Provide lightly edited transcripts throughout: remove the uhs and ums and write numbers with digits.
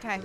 Okay.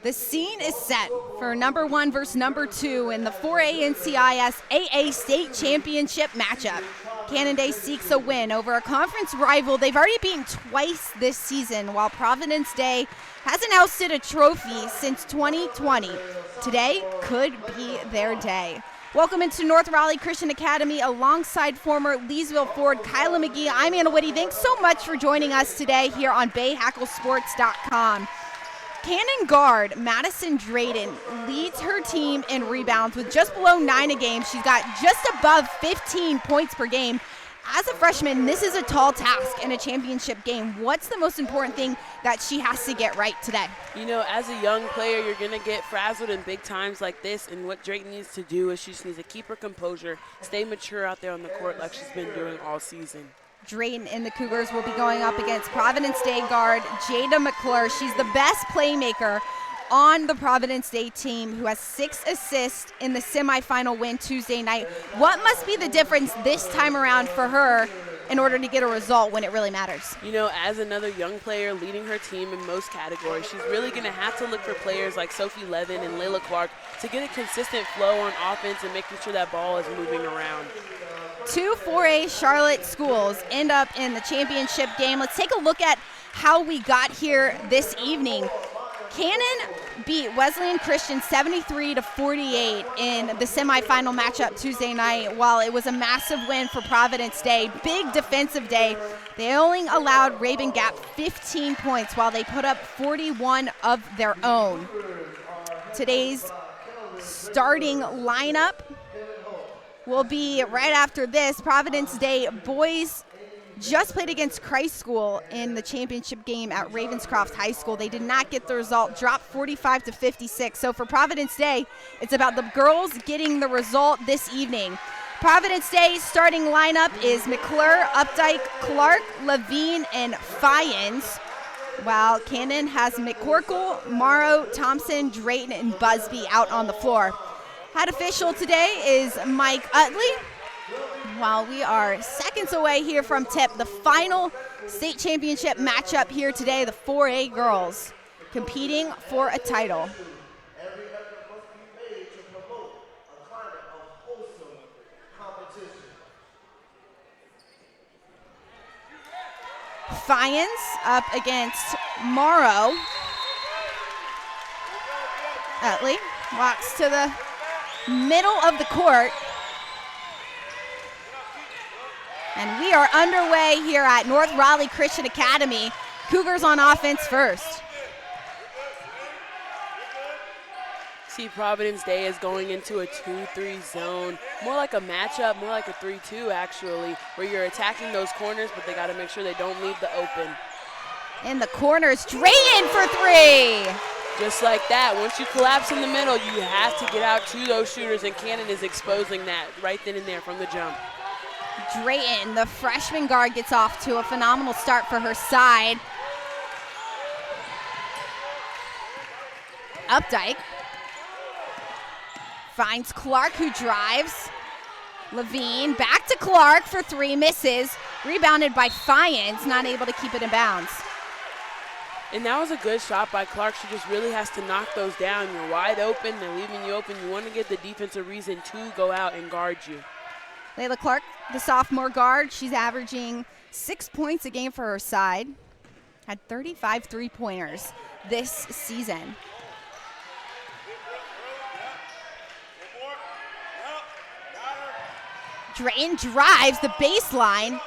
The scene is set for number 1 versus number 2 in the 4A NCIS AA State Championship matchup. Cannon Day seeks a win over a conference rival they've already beaten twice this season, while Providence Day hasn't ousted a trophy since 2020. Today could be their day. Welcome into North Raleigh Christian Academy alongside former Leesville forward Kyla McGee. I'm Anna Whitty. Thanks so much for joining us today here on BayHackleSports.com. Cannon guard Madison Drayden leads her team in rebounds with just below 9 a game. She's got just above 15 points per game. As a freshman, this is a tall task in a championship game. What's the most important thing that she has to get right today? You know, as a young player, you're going to get frazzled in big times like this, and what Drayden needs to do is she just needs to keep her composure, stay mature out there on the court like she's been doing all season. Drayden and the Cougars will be going up against Providence Day guard Jada McClure. She's the best playmaker on the Providence Day team, who has 6 assists in the semifinal win Tuesday night. What must be the difference this time around for her in order to get a result when it really matters? You know, as another young player leading her team in most categories, she's really going to have to look for players like Sophie Levin and Layla Clark to get a consistent flow on offense and making sure that ball is moving around. 2 4A Charlotte schools end up in the championship game. Let's take a look at how we got here this evening. Cannon beat Wesleyan Christian 73-48 in the semifinal matchup Tuesday night, while it was a massive win for Providence Day. Big defensive day. They only allowed Raven Gap 15 points while they put up 41 of their own. Today's starting lineup will be right after this. Providence Day boys just played against Christ School in the championship game at Ravenscroft High School. They did not get the result, dropped 45-56. So for Providence Day, it's about the girls getting the result this evening. Providence Day's starting lineup is McClure, Updike, Clark, Levine, and Fyans, while Cannon has McCorkle, Morrow, Thompson, Drayton, and Busby out on the floor. Head official today is Mike Utley. While we are seconds away here from tip, the final state championship matchup here today, the 4A girls competing for a title. Fyans up against Morrow. Utley walks to the middle of the court. And we are underway here at North Raleigh Christian Academy. Cougars on offense first. See, Providence Day is going into a 2-3 zone, more like a matchup, more like a 3-2 actually, where you're attacking those corners, but they got to make sure they don't leave the open. In the corners, Drayton for 3. Just like that, once you collapse in the middle, you have to get out to those shooters, and Cannon is exposing that right then and there from the jump. Drayton, the freshman guard, gets off to a phenomenal start for her side. Updike finds Clark, who drives. Levine back to Clark for 3, misses. Rebounded by Fyans, not able to keep it in bounds. And that was a good shot by Clark. She just really has to knock those down. You're wide open, they're leaving you open. You want to give the defense a reason to go out and guard you. Layla Clark, the sophomore guard, she's averaging 6 points a game for her side. Had 35 three-pointers this season. Drayton drives the baseline,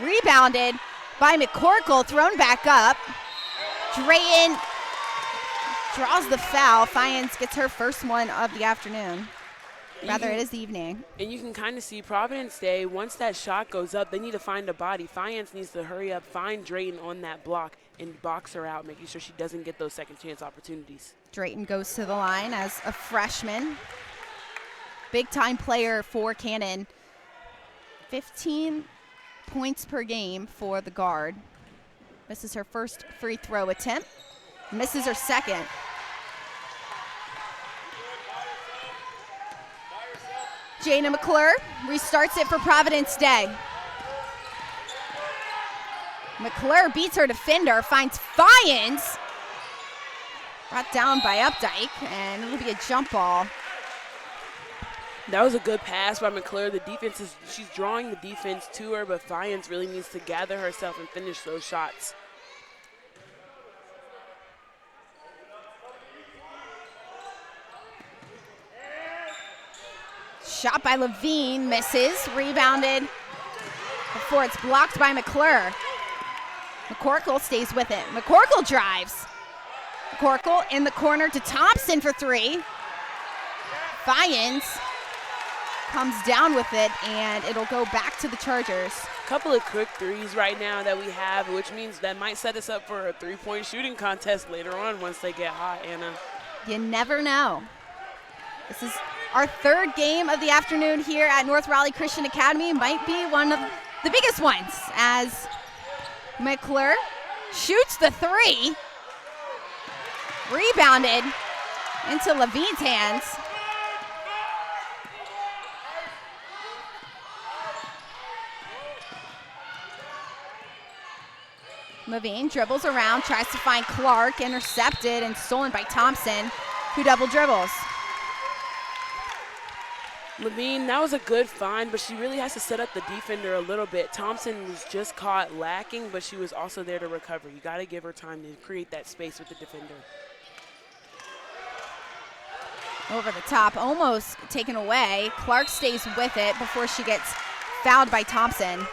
rebounded by McCorkle, thrown back up. Drayton draws the foul. Fyans gets her first one of the afternoon. Rather, it is the evening. And you can kind of see Providence Day, once that shot goes up, they need to find a body. Fyans needs to hurry up, find Drayton on that block, and box her out, making sure she doesn't get those second chance opportunities. Drayton goes to the line as a freshman. Big-time player for Cannon. 15 points per game for the guard. Misses her first free throw attempt. Misses her second. Jana McClure restarts it for Providence Day. McClure beats her defender, finds Fyans. Brought down by Updike, and it'll be a jump ball. That was a good pass by McClure. The defense she's drawing the defense to her, but Fyans really needs to gather herself and finish those shots. Shot by Levine, misses, rebounded before it's blocked by McClure. McCorkle stays with it. McCorkle drives. McCorkle in the corner to Thompson for three. Fyans comes down with it, and it'll go back to the Chargers. A couple of quick threes right now that we have, which means that might set us up for a three-point shooting contest later on once they get hot, Anna. You never know. This is our third game of the afternoon here at North Raleigh Christian Academy. Might be one of the biggest ones as McClure shoots the three. Rebounded into Levine's hands. Levine dribbles around, tries to find Clark, intercepted and stolen by Thompson, who double dribbles. Levine, that was a good find, but she really has to set up the defender a little bit. Thompson was just caught lacking, but she was also there to recover. You got to give her time to create that space with the defender. Over the top, almost taken away. Clark stays with it before she gets fouled by Thompson.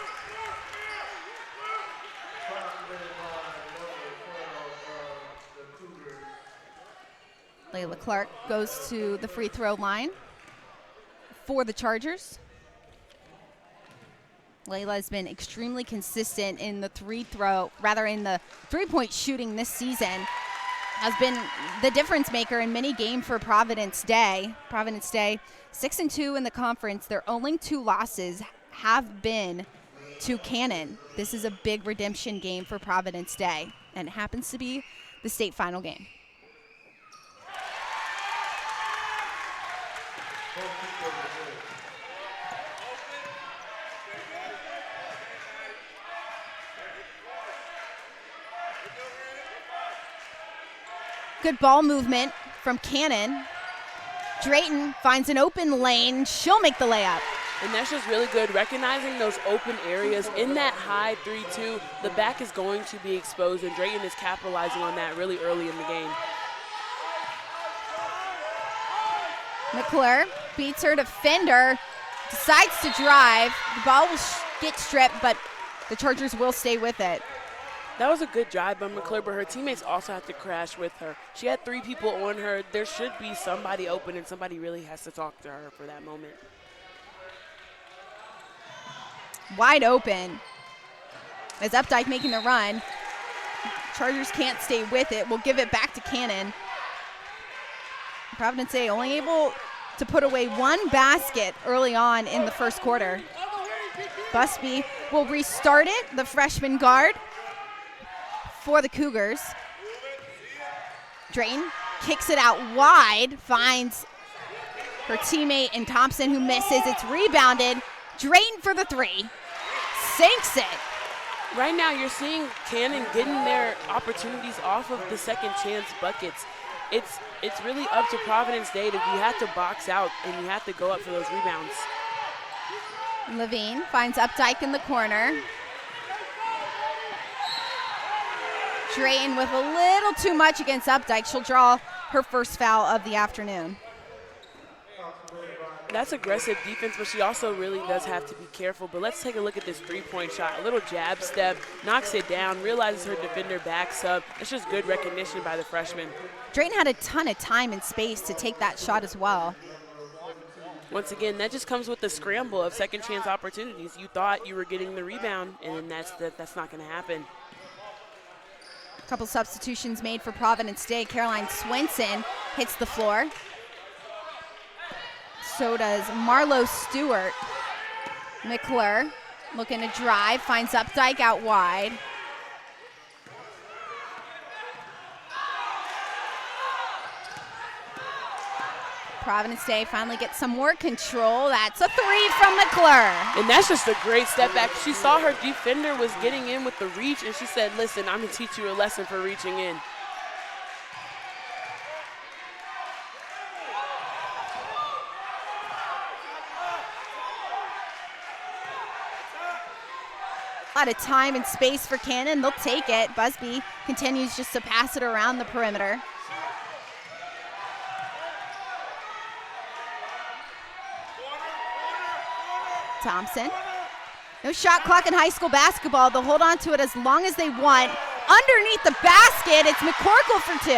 Layla Clark goes to the free throw line for the Chargers. Layla has been extremely consistent in the three-point shooting this season. Has been the difference maker in many games for Providence Day. Providence Day, 6-2 in the conference. Their only two losses have been to Cannon. This is a big redemption game for Providence Day, and it happens to be the state final game. Good ball movement from Cannon. Drayton finds an open lane. She'll make the layup. And that's just really good, recognizing those open areas. In that high 3-2, the back is going to be exposed, and Drayton is capitalizing on that really early in the game. McClure beats her defender, decides to drive. The ball will get stripped, but the Chargers will stay with it. That was a good drive by McClure, but her teammates also have to crash with her. She had three people on her. There should be somebody open, and somebody really has to talk to her for that moment. Wide open. As Updike making the run. Chargers can't stay with it. We'll give it back to Cannon. Providence Day only able to put away one basket early on in the first quarter. Busby will restart it, the freshman guard for the Cougars. Drayton kicks it out wide, finds her teammate in Thompson, who misses. It's rebounded. Drayton for the three. Sinks it. Right now you're seeing Cannon getting their opportunities off of the second chance buckets. It's really up to Providence Day that you have to box out and you have to go up for those rebounds. Levine finds Updike in the corner. Drayton with a little too much against Updike. She'll draw her first foul of the afternoon. That's aggressive defense, but she also really does have to be careful. But let's take a look at this three-point shot. A little jab step, knocks it down, realizes her defender backs up. It's just good recognition by the freshman. Drayton had a ton of time and space to take that shot as well. Once again, that just comes with the scramble of second chance opportunities. You thought you were getting the rebound, and then that's not going to happen. A couple substitutions made for Providence Day. Caroline Swenson hits the floor. So does Marlo Stewart. McClure looking to drive, finds Updike out wide. Providence Day finally gets some more control. That's a 3 from McClure. And that's just a great step back. She saw her defender was getting in with the reach, and she said, listen, I'm going to teach you a lesson for reaching in. A lot of time and space for Cannon. They'll take it. Busby continues just to pass it around the perimeter. Thompson. No shot clock in high school basketball. They'll hold on to it as long as they want. Underneath the basket, it's McCorkle for 2.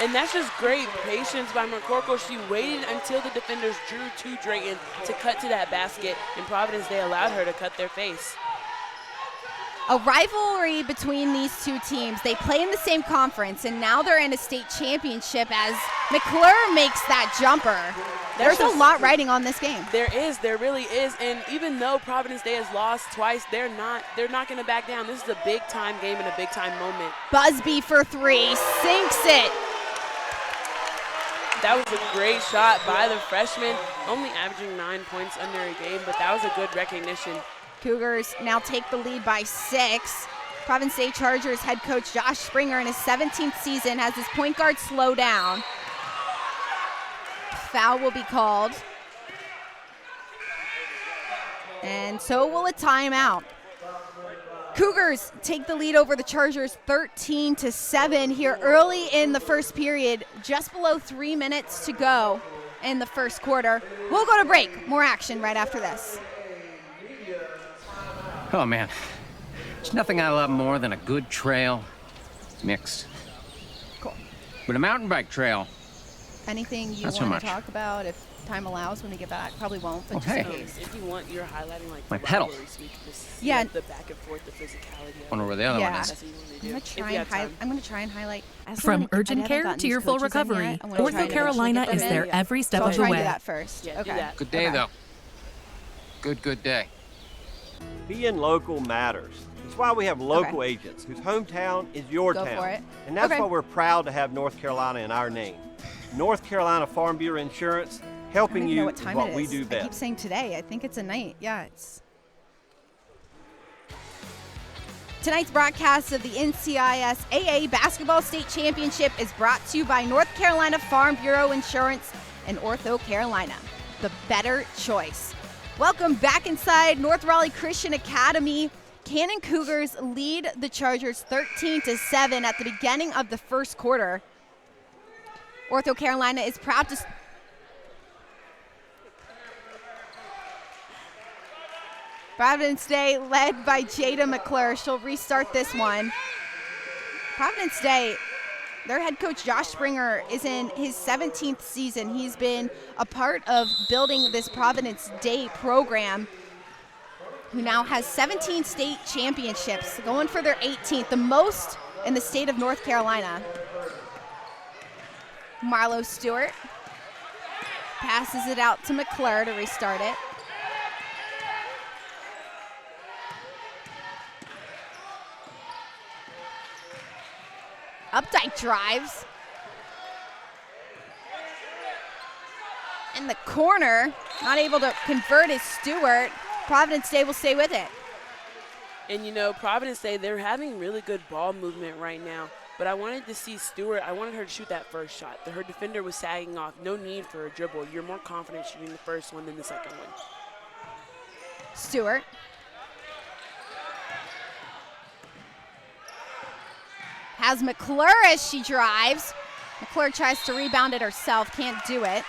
And that's just great patience by McCorkle. She waited until the defenders drew to Drayton to cut to that basket, and Providence Day allowed her to cut their face. A rivalry between these two teams. They play in the same conference, and now they're in a state championship as McClure makes that jumper. There's a lot riding on this game. There really is. And even though Providence Day has lost twice, they're not going to back down. This is a big-time game and a big-time moment. Busby for 3, sinks it. That was a great shot by the freshman, only averaging 9 points under a game, but that was a good recognition. Cougars now take the lead by 6. Providence Day Chargers head coach Josh Springer in his 17th season has his point guard slow down. Foul will be called. And so will a timeout. Cougars take the lead over the Chargers 13-7 here early in the first period, just below 3 minutes to go in the first quarter. We'll go to break. More action right after this. Oh man, there's nothing I love more than a good trail mixed. Cool. But a mountain bike trail, Anything you not so want to much. talk about if time allows when we get back? Probably won't, but Oh, just in hey. case. If you want, you're highlighting like My the pedal. rivalry, so you can just see, Yeah. like, the back and forth, the physicality. Wonder where the other one Yeah. is. That's what you want to I'm do. gonna If try you and have time. I'm gonna try and highlight. From urgent care to your full recovery, Ortho Carolina is there every step So I'll of try the and do way. that first. Yeah, do okay. that. Good day Okay. though. Good day. Being local matters. It's why we have local agents whose hometown is your Go town. for it. And that's Okay. why we're proud to have North Carolina in our name. North Carolina Farm Bureau Insurance, I don't helping even know you what is time what it we is. do I keep best. saying today. I think it's a night. Yeah, it's. Tonight's broadcast of the NCIS AA Basketball State Championship is brought to you by North Carolina Farm Bureau Insurance and Ortho Carolina, the better choice. Welcome back inside North Raleigh Christian Academy. Cannon Cougars lead the Chargers 13-7 at the beginning of the first quarter. Ortho Carolina is proud to Providence Day led by Jada McClure. She'll restart this one. Providence Day, their head coach Josh Springer is in his 17th season. He's been a part of building this Providence Day program, who now has 17 state championships, going for their 18th, the most in the state of North Carolina. Marlo Stewart passes it out to McClure to restart it. Updike drives. In the corner, not able to convert is Stewart. Providence Day will stay with it. And you know, Providence Day, they're having really good ball movement right now. But I wanted to see Stewart, I wanted her to shoot that first shot. Her defender was sagging off. No need for a dribble. You're more confident shooting the first one than the second one. Stewart. Has McClure as she drives. McClure tries to rebound it herself, can't do it.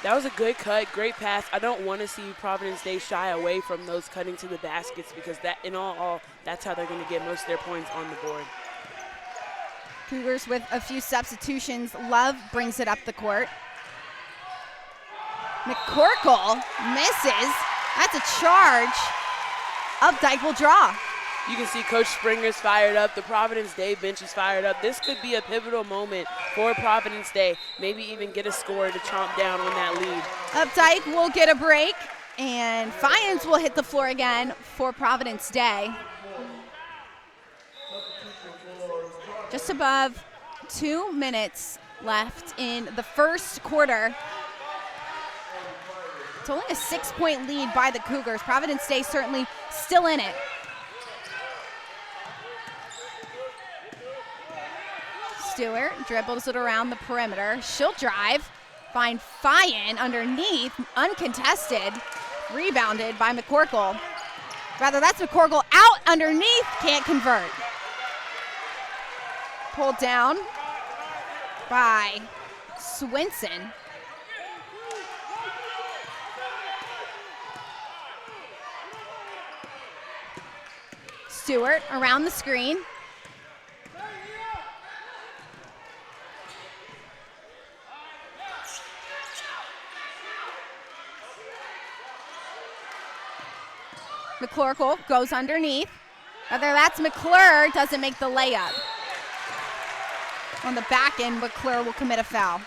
That was a good cut, great pass. I don't want to see Providence Day shy away from those cutting to the baskets because that, in all, that's how they're going to get most of their points on the board. Cougars with a few substitutions. Love brings it up the court. McCorkle misses. That's a charge. Updike will draw. You can see Coach Springer's fired up. The Providence Day bench is fired up. This could be a pivotal moment for Providence Day. Maybe even get a score to chomp down on that lead. Updike will get a break. And Fiennes will hit the floor again for Providence Day. Just above 2 minutes left in the first quarter. It's only a 6-point lead by the Cougars. Providence Day certainly still in it. Stewart dribbles it around the perimeter. She'll drive, find Fiennes underneath, uncontested, rebounded by McCorkle. Rather, that's McCorkle out underneath, can't convert. Pulled down by Swinson. Stewart around the screen. McCorkle goes underneath. Whether that's McClure, doesn't make the layup. On the back end, McClure will commit a foul.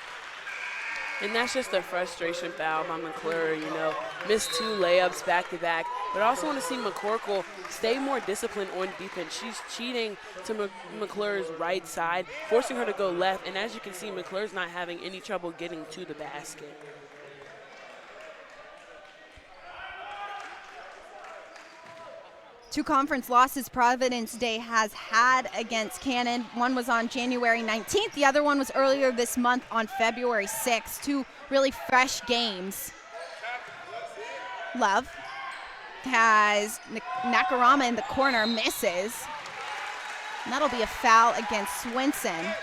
And that's just a frustration foul by McClure, you know. Missed 2 layups back-to-back. But I also want to see McCorkle stay more disciplined on defense. She's cheating to McClure's right side, forcing her to go left. And as you can see, McClure's not having any trouble getting to the basket. Two conference losses Providence Day has had against Cannon. One was on January 19th. The other one was earlier this month on February 6th. 2 really fresh games. Love has Nakarama in the corner, misses. And that'll be a foul against Swinson.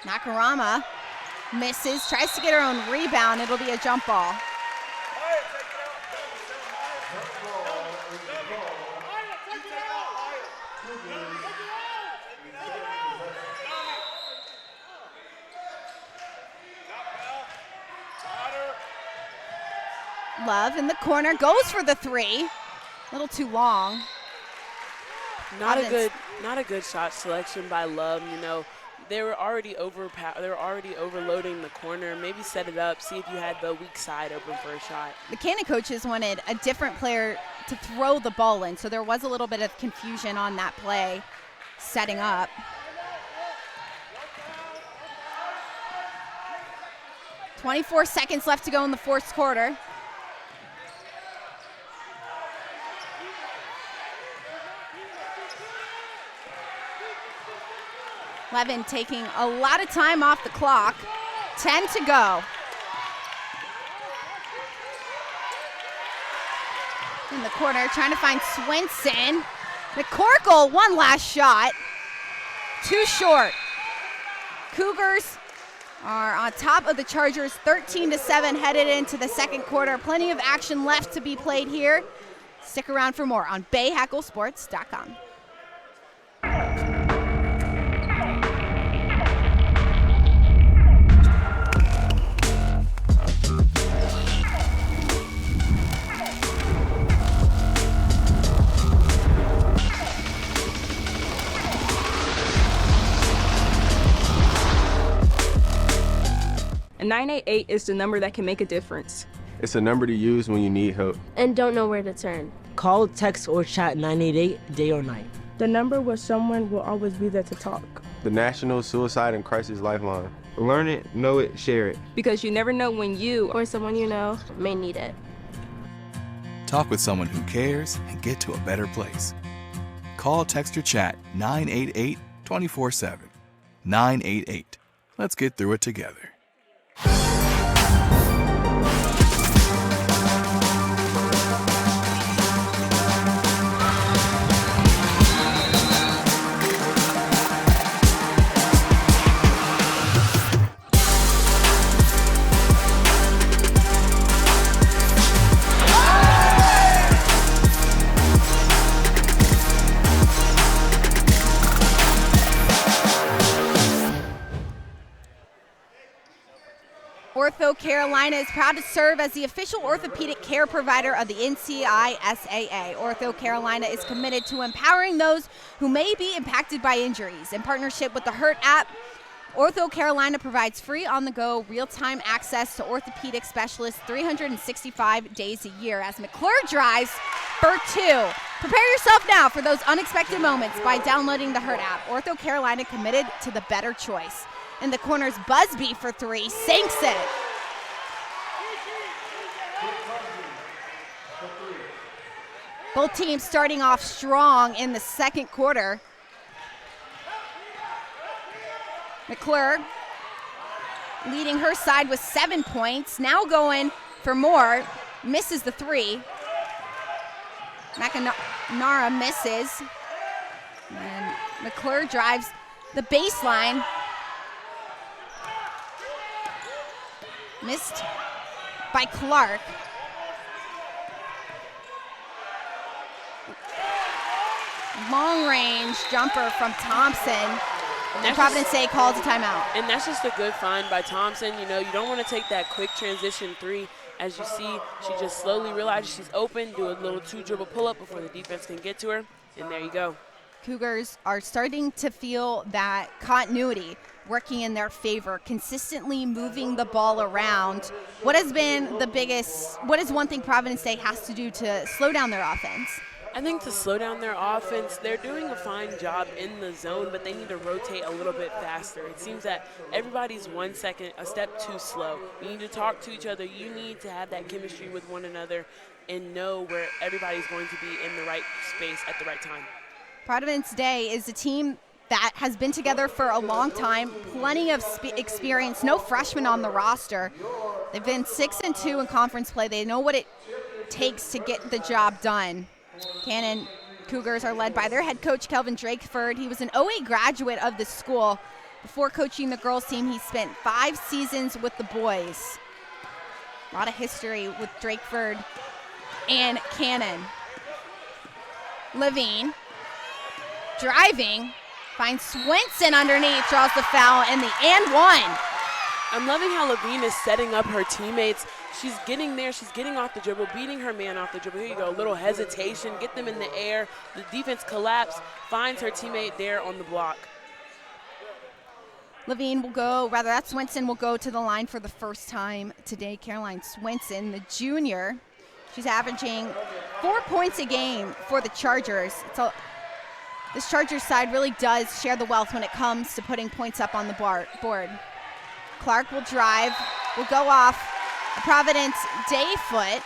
Nakarama misses, tries to get her own rebound. It'll be a jump ball. Love in the corner, goes for the 3. A little too long. Not a good shot selection by Love, you know. They were already overloading the corner. Maybe set it up, see if you had the weak side open for a shot. The Cannon coaches wanted a different player to throw the ball in, so there was a little bit of confusion on that play setting up. .24 seconds left to go in the fourth quarter. Levin taking a lot of time off the clock. 10 to go. In the corner, trying to find Swinson. McCorkle, one last shot. Too short. Cougars are on top of the Chargers, 13-7 headed into the second quarter. Plenty of action left to be played here. Stick around for more on BayHeckleSports.com. A 988 is the number that can make a difference. It's a number to use when you need help and don't know where to turn. Call, text, or chat 988 day or night. The number where someone will always be there to talk. The National Suicide and Crisis Lifeline. Learn it, know it, share it. Because you never know when you or someone you know may need it. Talk with someone who cares and get to a better place. Call, text, or chat 988 24/7. 988. Let's get through it together. Carolina is proud to serve as the official orthopedic care provider of the NCISAA. Ortho Carolina is committed to empowering those who may be impacted by injuries. In partnership with the Hurt app, Ortho Carolina provides free on-the-go, real-time access to orthopedic specialists 365 days a year as McClure drives for 2. Prepare yourself now for those unexpected moments by downloading the Hurt app. Ortho Carolina committed to the better choice. In the corners, Busby for 3, sinks it. Both teams starting off strong in the second quarter. McClure leading her side with 7 points. Now going for more. Misses the 3. McNara misses. And McClure drives the baseline. Missed by Clark. Long range jumper from Thompson. And Providence Day calls a timeout. And that's just a good find by Thompson. You know, you don't want to take that quick transition 3. As you see, she just slowly realizes she's open, do a little 2-dribble pull-up before the defense can get to her, and there you go. Cougars are starting to feel that continuity working in their favor, consistently moving the ball around. What has been what is one thing Providence Day has to do to slow down their offense? I think to slow down their offense, they're doing a fine job in the zone, but they need to rotate a little bit faster. It seems that everybody's 1 second, a step too slow. You need to talk to each other. You need to have that chemistry with one another and know where everybody's going to be in the right space at the right time. Providence Day is a team that has been together for a long time, plenty of experience, no freshmen on the roster. They've been 6-2 in conference play. They know what it takes to get the job done. Cannon Cougars are led by their head coach, Kelvin Drakeford. He was an OA graduate of the school. Before coaching the girls team, he spent 5 seasons with the boys. A lot of history with Drakeford and Cannon. Levine driving, finds Swenson underneath, draws the foul, and the and one. I'm loving how Levine is setting up her teammates. She's getting there. She's getting off the dribble, beating her man off the dribble. Here you go, a little hesitation, get them in the air. The defense collapse, finds her teammate there on the block. Levine will go, Swenson will go to the line for the first time today. Caroline Swenson, the junior. She's averaging 4 points a game for the Chargers. This Chargers side really does share the wealth when it comes to putting points up on the board. Clark will drive, will go off a Providence Day foot,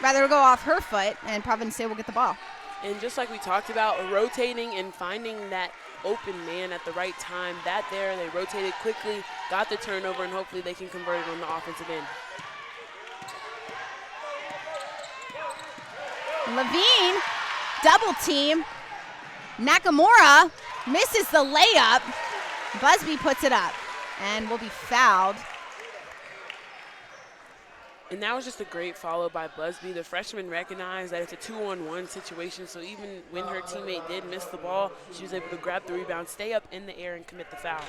will go off her foot, and Providence Day will get the ball. And just like we talked about, rotating and finding that open man at the right time, they rotated quickly, got the turnover, and hopefully they can convert it on the offensive end. Levine, double team. Nakamura misses the layup. Busby puts it up and will be fouled. And that was just a great follow by Busby. The freshman recognized that it's a 2-on-1 situation, so even when her teammate did miss the ball, she was able to grab the rebound, stay up in the air, and commit the foul.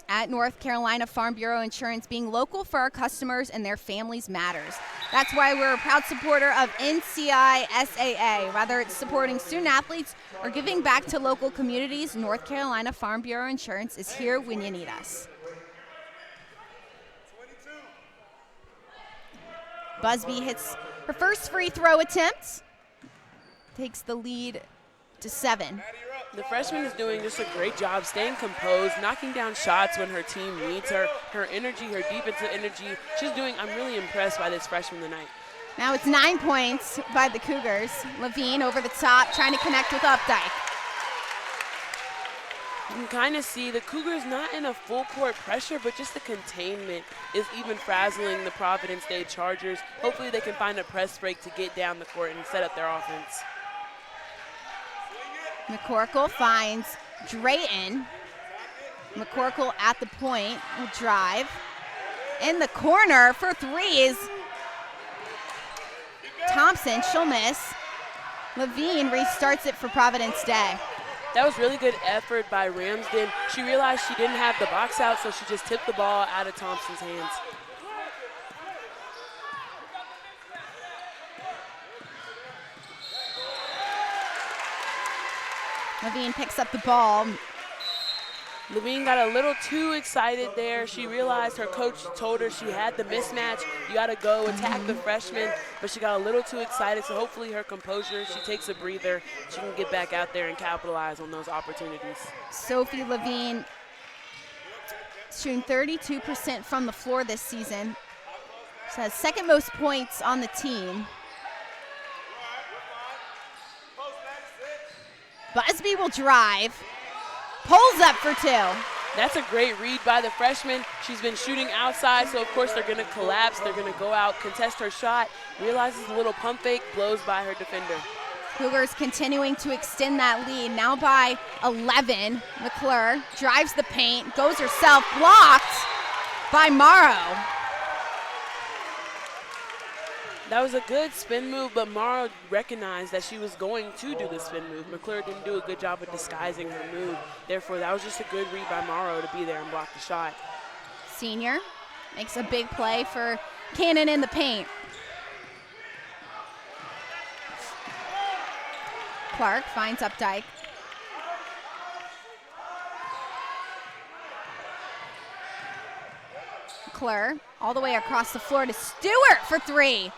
At North Carolina Farm Bureau Insurance, being local for our customers and their families matters. That's why we're a proud supporter of NCISAA. Whether it's supporting student athletes or giving back to local communities, North Carolina Farm Bureau Insurance is here when you need us. Busby hits her first free throw attempt, takes the lead to 7. The freshman is doing just a great job staying composed, knocking down shots when her team needs her. Her energy, her defensive energy, I'm really impressed by this freshman tonight. Now it's 9 points by the Cougars. Levine over the top, trying to connect with Updike. You can kind of see the Cougars not in a full court pressure, but just the containment is even frazzling the Providence Day Chargers. Hopefully they can find a press break to get down the court and set up their offense. McCorkle finds Drayton. McCorkle at the point will drive. In the corner for 3 is Thompson. She'll miss. Levine restarts it for Providence Day. That was really good effort by Ramsden. She realized she didn't have the box out, so she just tipped the ball out of Thompson's hands. Levine picks up the ball. Levine got a little too excited there. She realized her coach told her she had the mismatch. You got to go attack the freshman, but she got a little too excited, so hopefully her composure, she takes a breather. She can get back out there and capitalize on those opportunities. Sophie Levine shooting 32% from the floor this season. She has second most points on the team. Busby will drive. Pulls up for 2. That's a great read by the freshman. She's been shooting outside, so of course they're going to collapse. They're going to go out, contest her shot, realizes a little pump fake, blows by her defender. Cougars continuing to extend that lead, now by 11. McClure drives the paint, goes herself, blocked by Morrow. That was a good spin move, but Morrow recognized that she was going to do the spin move. McClure didn't do a good job of disguising her move. Therefore, that was just a good read by Morrow to be there and block the shot. Senior makes a big play for Cannon in the paint. Clark finds Updike. McClure all the way across the floor to Stewart for 3.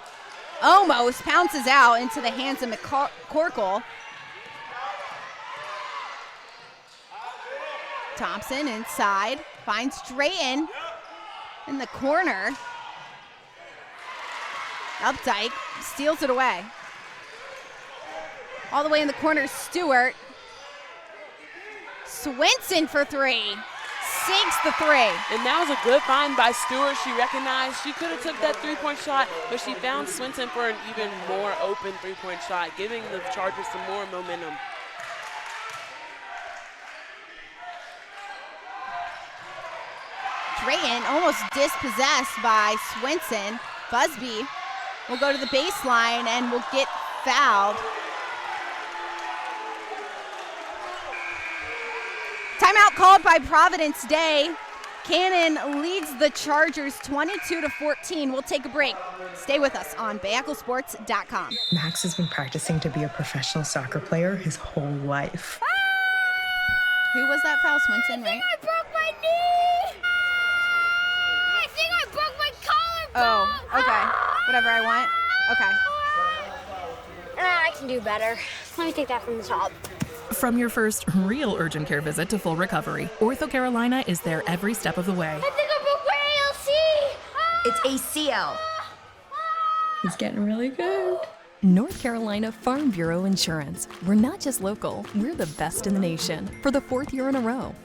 Almost pounces out into the hands of McCorkle. Thompson inside, finds Drayton in the corner. Updike steals it away. All the way in the corner, Stewart. Swinson for 3. Sinks the 3. And that was a good find by Stewart. She recognized she could have took that three-point shot, but she found Swinson for an even more open three-point shot, giving the Chargers some more momentum. Drayton almost dispossessed by Swinson. Busby will go to the baseline and will get fouled. Timeout called by Providence Day. Cannon leads the Chargers 22-14. We'll take a break. Stay with us on BayAckleSports.com. Max has been practicing to be a professional soccer player his whole life. Who was that foul? Swinson, right? I broke my knee! I think I broke my collarbone! Oh, okay. Whatever I want. Okay. I can do better. Let me take that from the top. From your first real urgent care visit to full recovery, Ortho Carolina is there every step of the way. I think I broke my ALC! It's ACL. He's getting really good. North Carolina Farm Bureau Insurance. We're not just local, we're the best in the nation for the 4th year in a row.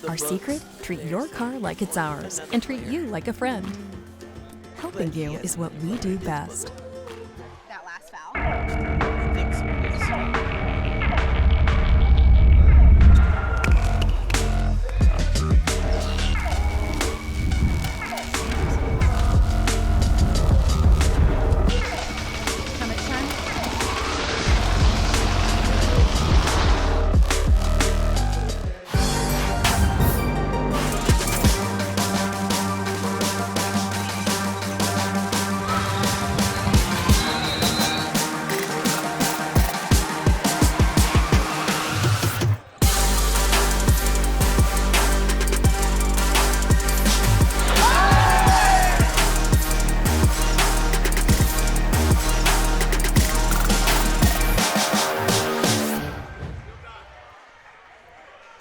Our secret? Treat your car like it's ours and treat you like a friend. Helping you is what we do best. That last foul.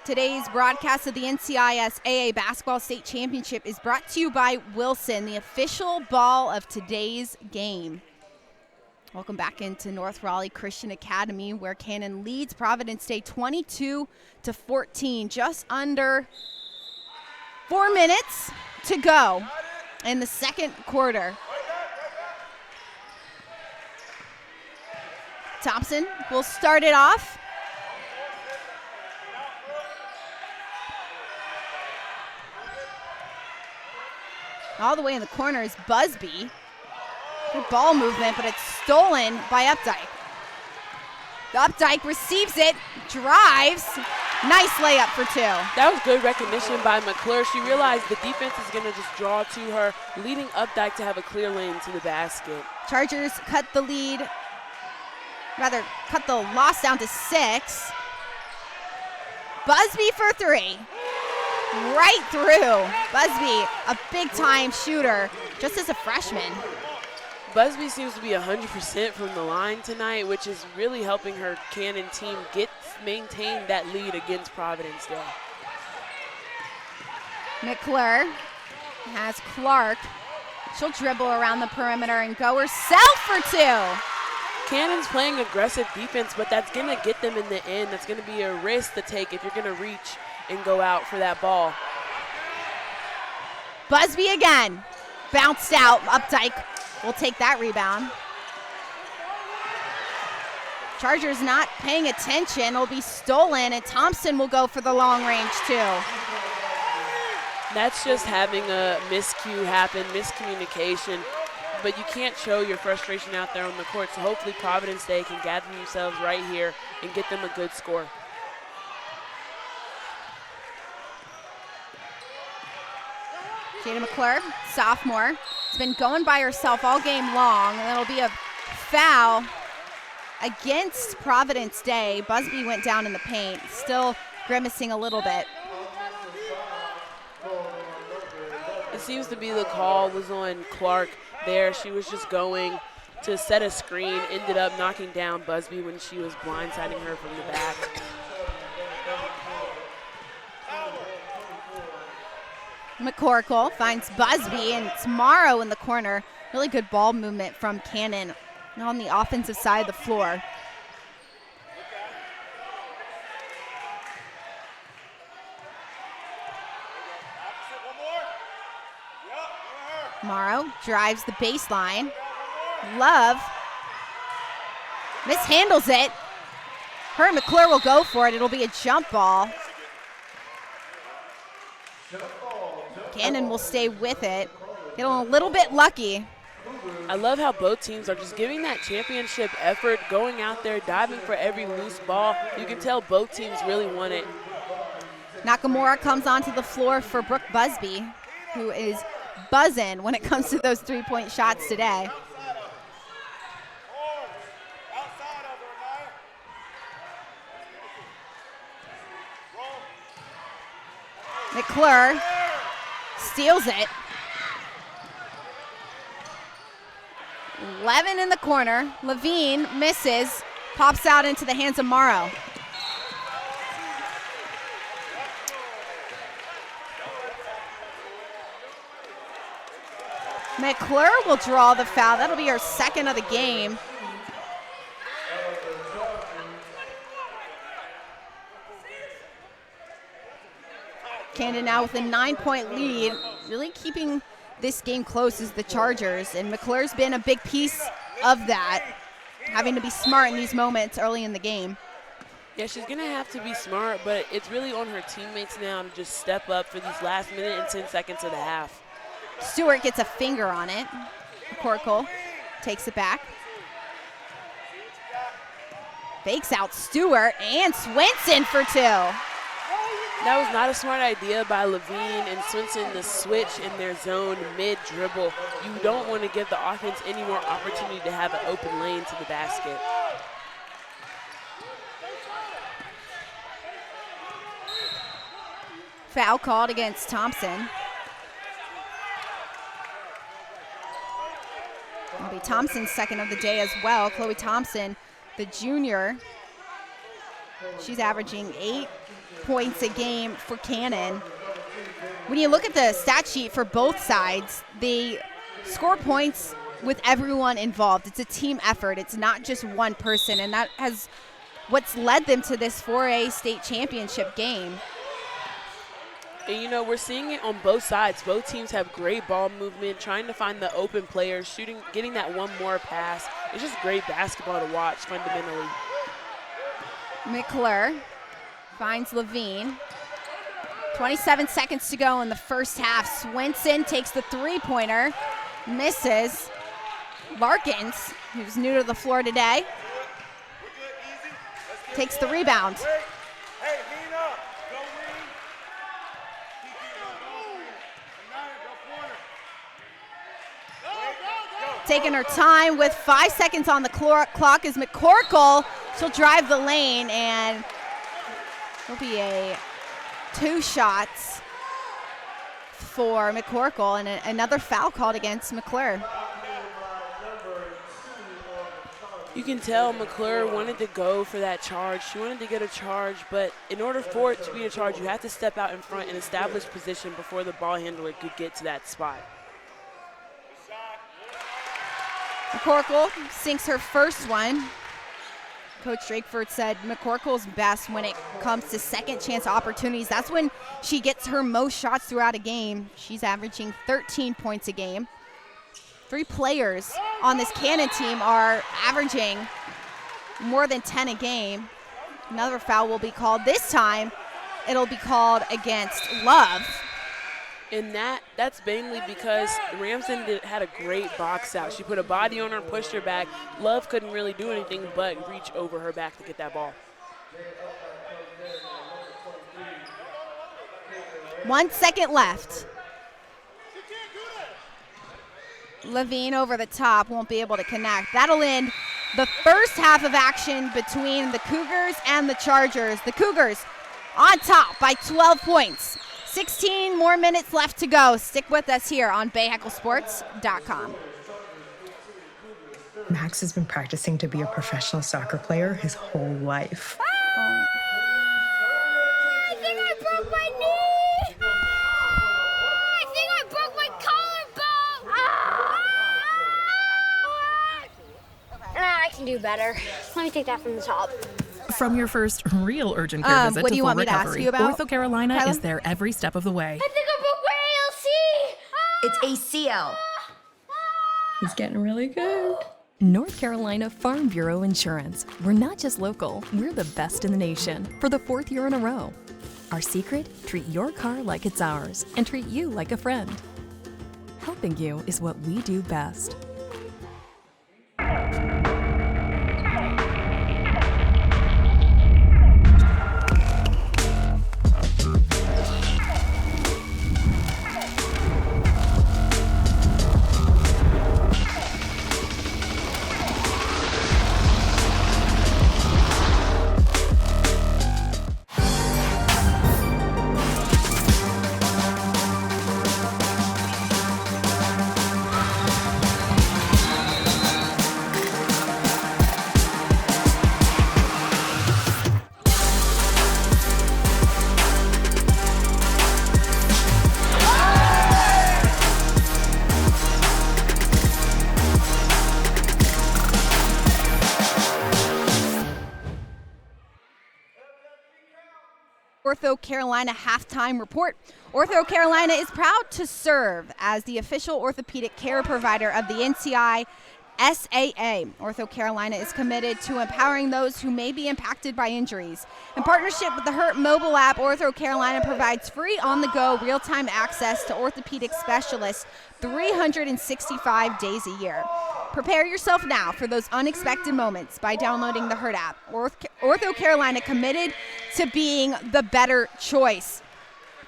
Today's broadcast of the NCIS AA Basketball State Championship is brought to you by Wilson, the official ball of today's game. Welcome back into North Raleigh Christian Academy, where Cannon leads Providence Day 22-14. Just under 4 minutes to go in the second quarter. Thompson will start it off. All the way in the corner is Busby. Good ball movement, but it's stolen by Updike. Updike receives it, drives. Nice layup for 2. That was good recognition by McClure. She realized the defense is going to just draw to her, leading Updike to have a clear lane to the basket. Chargers cut the loss down to 6. Busby for 3. Right through. Busby, a big-time shooter, just as a freshman. Busby seems to be 100% from the line tonight, which is really helping her Cannon team maintain that lead against Providence Day. McClure has Clark. She'll dribble around the perimeter and go herself for 2. Cannon's playing aggressive defense, but that's going to get them in the end. That's going to be a risk to take if you're going to reach and go out for that ball. Busby again. Bounced out. Updike will take that rebound. Chargers not paying attention. It'll be stolen, and Thompson will go for the long range, too. That's just having a miscue happen, miscommunication. But you can't show your frustration out there on the court, so hopefully Providence Day can gather themselves right here and get them a good score. Jada McClure, sophomore, has been going by herself all game long, and it'll be a foul against Providence Day. Busby went down in the paint, still grimacing a little bit. It seems to be the call was on Clark there. She was just going to set a screen, ended up knocking down Busby when she was blindsiding her from the back. McCorkle finds Busby, and it's Morrow in the corner. Really good ball movement from Cannon on the offensive side of the floor. Morrow drives the baseline. Love mishandles it. Her and McClure will go for it. It'll be a jump ball. Cannon will stay with it. Getting a little bit lucky. I love how both teams are just giving that championship effort, going out there, diving for every loose ball. You can tell both teams really want it. Nakamura comes onto the floor for Brooke Busby, who is buzzing when it comes to those three-point shots today. McClure steals it. 11 in the corner. Levine misses, pops out into the hands of Morrow. McClure will draw the foul. That'll be her second of the game. Cannon now with a 9-point lead, really keeping this game close is the Chargers, and McClure's been a big piece of that, having to be smart in these moments early in the game. Yeah, she's going to have to be smart, but it's really on her teammates now to just step up for these last minute and 10 seconds of the half. Stewart gets a finger on it. Corkle takes it back. Fakes out Stewart and Swenson for 2. That was not a smart idea by Levine and Swenson to switch in their zone mid-dribble. You don't want to give the offense any more opportunity to have an open lane to the basket. Foul called against Thompson. It'll be Thompson's second of the day as well. Chloe Thompson, the junior. She's averaging 8 points a game for Cannon. When you look at the stat sheet for both sides, they score points with everyone involved. It's a team effort. It's not just one person, and that has what's led them to this 4A state championship game. And, you know, we're seeing it on both sides. Both teams have great ball movement, trying to find the open players, shooting, getting that one more pass. It's just great basketball to watch fundamentally. McClure finds Levine. 27 seconds to go in the first half. Swenson takes the three-pointer, misses. Larkins, who's new to the floor today, takes the rebound. Taking her time with 5 seconds on the clock is McCorkle. She'll drive the lane, and it'll be a 2 shots for McCorkle, and another foul called against McClure. You can tell McClure wanted to go for that charge. She wanted to get a charge, but in order for it to be a charge, you have to step out in front and establish position before the ball handler could get to that spot. McCorkle sinks her first one. Coach Drakeford said McCorkle's best when it comes to second chance opportunities. That's when she gets her most shots throughout a game. She's averaging 13 points a game. 3 players on this Cannon team are averaging more than 10 a game. Another foul will be called. This time, it'll be called against Love. And that's mainly because Ramsden had a great box out. She put a body on her, pushed her back. Love couldn't really do anything but reach over her back to get that ball. 1 second left. Levine over the top, won't be able to connect. That'll end the first half of action between the Cougars and the Chargers. The Cougars on top by 12 points. 16 more minutes left to go. Stick with us here on BayHeckleSports.com. Max has been practicing to be a professional soccer player his whole life. I think I broke my knee. I think I broke my collarbone. I can do better. Let me take that from the top. From your first real urgent care visit what to do you full want me to ask recovery, you about, Ortho Carolina Kyla? is there every step of the way. I think I broke my ALC. It's ACL. He's getting really good. North Carolina Farm Bureau Insurance. We're not just local, we're the best in the nation for the 4th year in a row. Our secret? Treat your car like it's ours and treat you like a friend. Helping you is what we do best. Ortho Carolina halftime report. Ortho Carolina is proud to serve as the official orthopedic care provider of the Ncisaa SAA. Ortho Carolina is committed to empowering those who may be impacted by injuries. In partnership with the Hurt mobile app, Ortho Carolina provides free on-the-go real-time access to orthopedic specialists 365 days a year. Prepare yourself now for those unexpected moments by downloading the Hurt app. Ortho Carolina committed to being the better choice.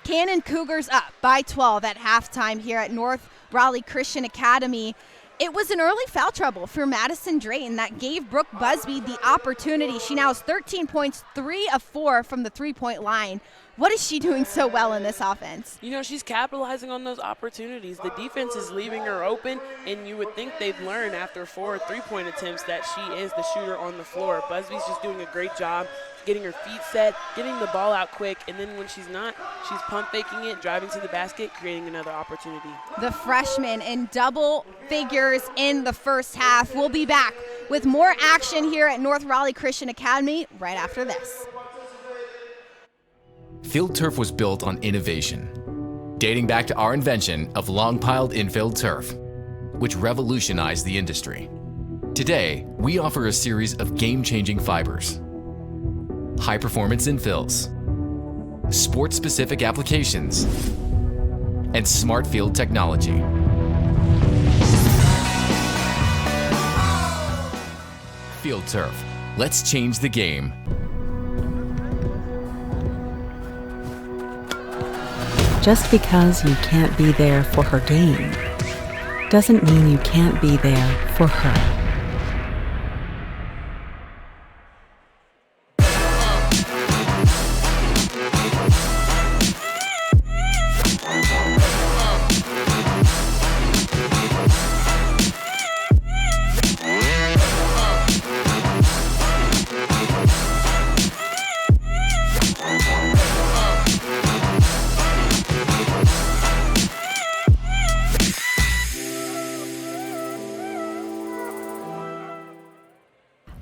Cannon Cougars up by 12 at halftime here at North Raleigh Christian Academy. It was an early foul trouble for Madison Drayton that gave Brooke Busby the opportunity. She now has 13 points, 3 of 4 from the three-point line. What is she doing so well in this offense? You know, she's capitalizing on those opportunities. The defense is leaving her open, and you would think they'd learn after 4 three-point attempts that she is the shooter on the floor. Busby's just doing a great job getting her feet set, getting the ball out quick, and then when she's not, she's pump faking it, driving to the basket, creating another opportunity. The freshman in double figures in the first half. We'll be back with more action here at North Raleigh Christian Academy right after this. Field turf was built on innovation, dating back to our invention of long-piled infield turf, which revolutionized the industry. Today, we offer a series of game-changing fibers, high-performance infills, sport-specific applications, and smart field technology. Field turf. Let's change the game. Just because you can't be there for her game doesn't mean you can't be there for her.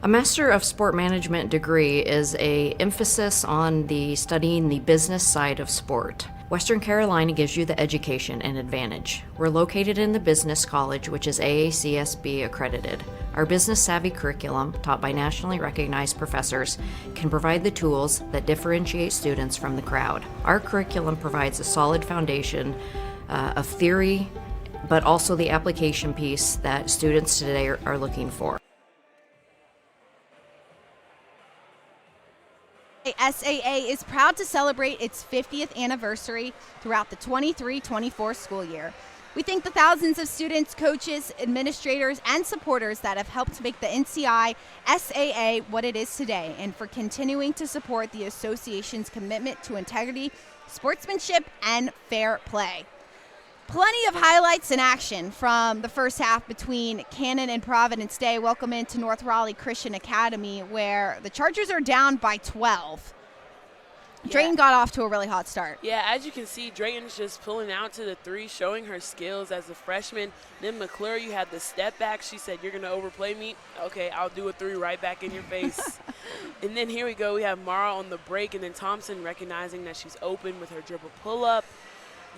A Master of Sport Management degree is an emphasis on studying the business side of sport. Western Carolina gives you the education and advantage. We're located in the Business College, which is AACSB accredited. Our business savvy curriculum, taught by nationally recognized professors, can provide the tools that differentiate students from the crowd. Our curriculum provides a solid foundation of theory, but also the application piece that students today are looking for. SAA is proud to celebrate its 50th anniversary throughout the 23-24 school year. We thank the thousands of students, coaches, administrators, and supporters that have helped make the Ncisaa SAA what it is today, and for continuing to support the association's commitment to integrity, sportsmanship, and fair play. Plenty of highlights in action from the first half between Cannon and Providence Day. Welcome into North Raleigh Christian Academy, where the Chargers are down by 12. Drayton got off to a really hot start. Yeah, as you can see, Drayton's just pulling out to the three, showing her skills as a freshman. Then McClure, you had the step back. She said, "You're going to overplay me? Okay, I'll do a three right back in your face." And then here we go. We have Mara on the break, and then Thompson recognizing that she's open with her dribble pull-up.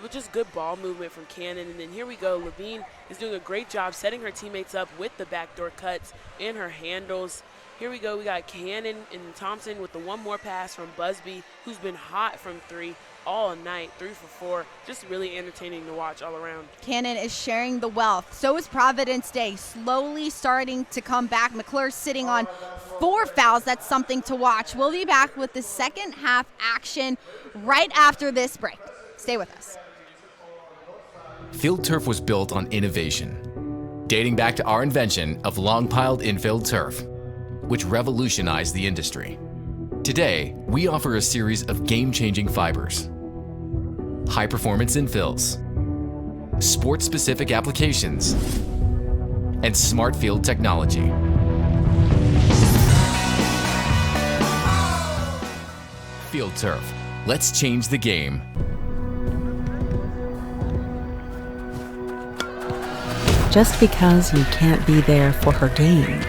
With just good ball movement from Cannon. And then here we go. Levine is doing a great job setting her teammates up with the backdoor cuts and her handles. Here we go. We got Cannon and Thompson with the one more pass from Busby, who's been hot from three all night, 3 for 4. Just really entertaining to watch all around. Cannon is sharing the wealth. So is Providence Day, slowly starting to come back. McClure's sitting on 4 fouls. That's something to watch. We'll be back with the second half action right after this break. Stay with us. Field turf was built on innovation, dating back to our invention of long-piled infield turf, which revolutionized the industry. Today, we offer a series of game-changing fibers, high-performance infills, sport-specific applications, and smart field technology. Field turf. Let's change the game. Just because you can't be there for her game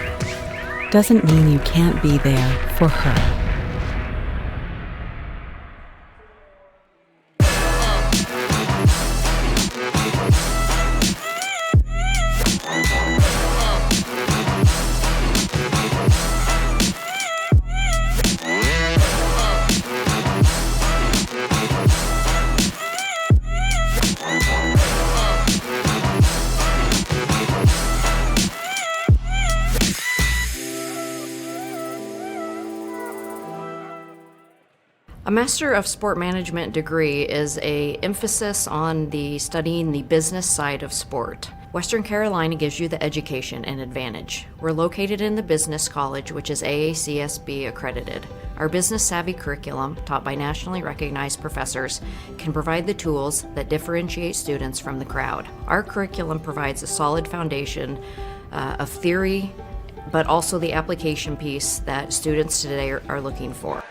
doesn't mean you can't be there for her. A Master of Sport Management degree is an emphasis on studying the business side of sport. Western Carolina gives you the education and advantage. We're located in the Business College, which is AACSB accredited. Our business savvy curriculum, taught by nationally recognized professors, can provide the tools that differentiate students from the crowd. Our curriculum provides a solid foundation of theory, but also the application piece that students today are looking for.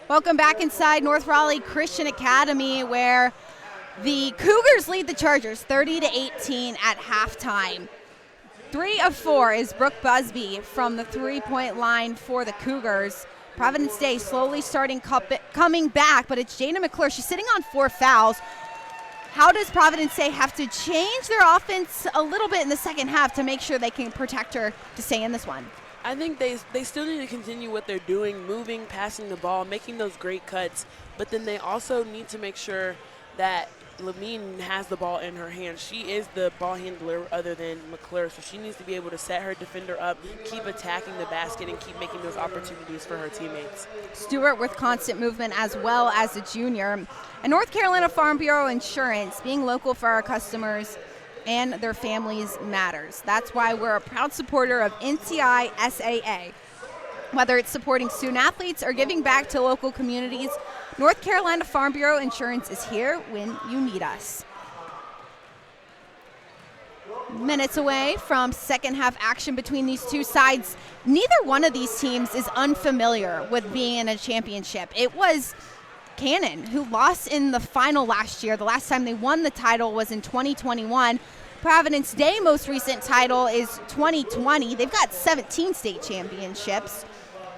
Welcome back inside North Raleigh Christian Academy, where the Cougars lead the Chargers 30-18 at halftime. 3 of 4 is Brooke Busby from the three-point line for the Cougars. Providence Day slowly starting coming back, but it's Jana McClure. She's sitting on 4 fouls. How does Providence Day have to change their offense a little bit in the second half to make sure they can protect her to stay in this one? I think they still need to continue what they're doing, moving, passing the ball, making those great cuts, but then they also need to make sure that Levine has the ball in her hand. She is the ball handler other than McClure, so she needs to be able to set her defender up, keep attacking the basket, and keep making those opportunities for her teammates. Stewart with constant movement as well as a junior. And North Carolina Farm Bureau Insurance, being local for our customers and their families matters. That's why we're a proud supporter of Ncisaa SAA. Whether it's supporting student athletes or giving back to local communities, North Carolina Farm Bureau Insurance is here when you need us. Minutes away from second half action between these two sides. Neither one of these teams is unfamiliar with being in a championship. It was Cannon who lost in the final last year. The last time they won the title was in 2021. Providence Day most recent title is 2020. They've got 17 state championships.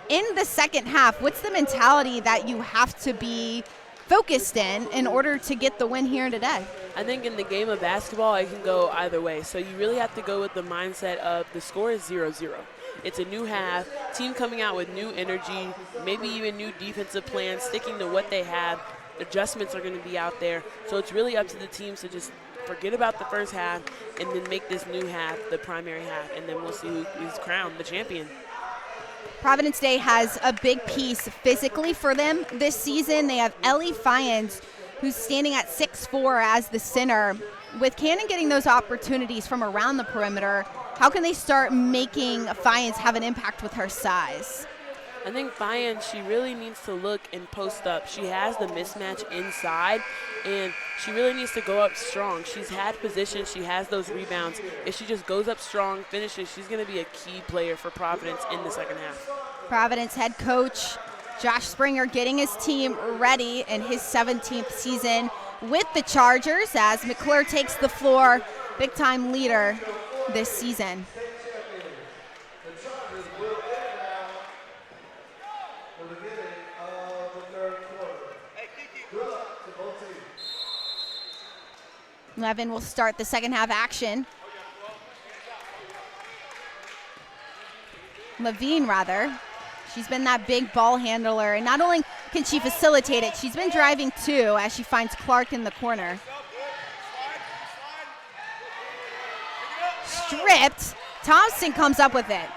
In the second half, what's the mentality that you have to be focused in order to get the win here today? I think in the game of basketball, it can go either way. So you really have to go with the mindset of the score is 0-0. It's a new half, team coming out with new energy, maybe even new defensive plans, sticking to what they have. Adjustments are going to be out there. So it's really up to the teams to just forget about the first half and then make this new half the primary half, and then we'll see who is crowned the champion. Providence Day has a big piece physically for them this season. They have Ellie Fyans, who's standing at 6'4" as the center. With Cannon getting those opportunities from around the perimeter, how can they start making Fyans have an impact with her size? I think Fyans, she really needs to look and post up. She has the mismatch inside, and she really needs to go up strong. She's had position. She has those rebounds. If she just goes up strong, finishes, she's going to be a key player for Providence in the second half. Providence head coach Josh Springer getting his team ready in his 17th season with the Chargers as McClure takes the floor, big-time leader this season. Levin will start the second half action. Levine, rather. She's been that big ball handler, and not only can she facilitate it, she's been driving too as she finds Clark in the corner. Stripped. Thompson comes up with it.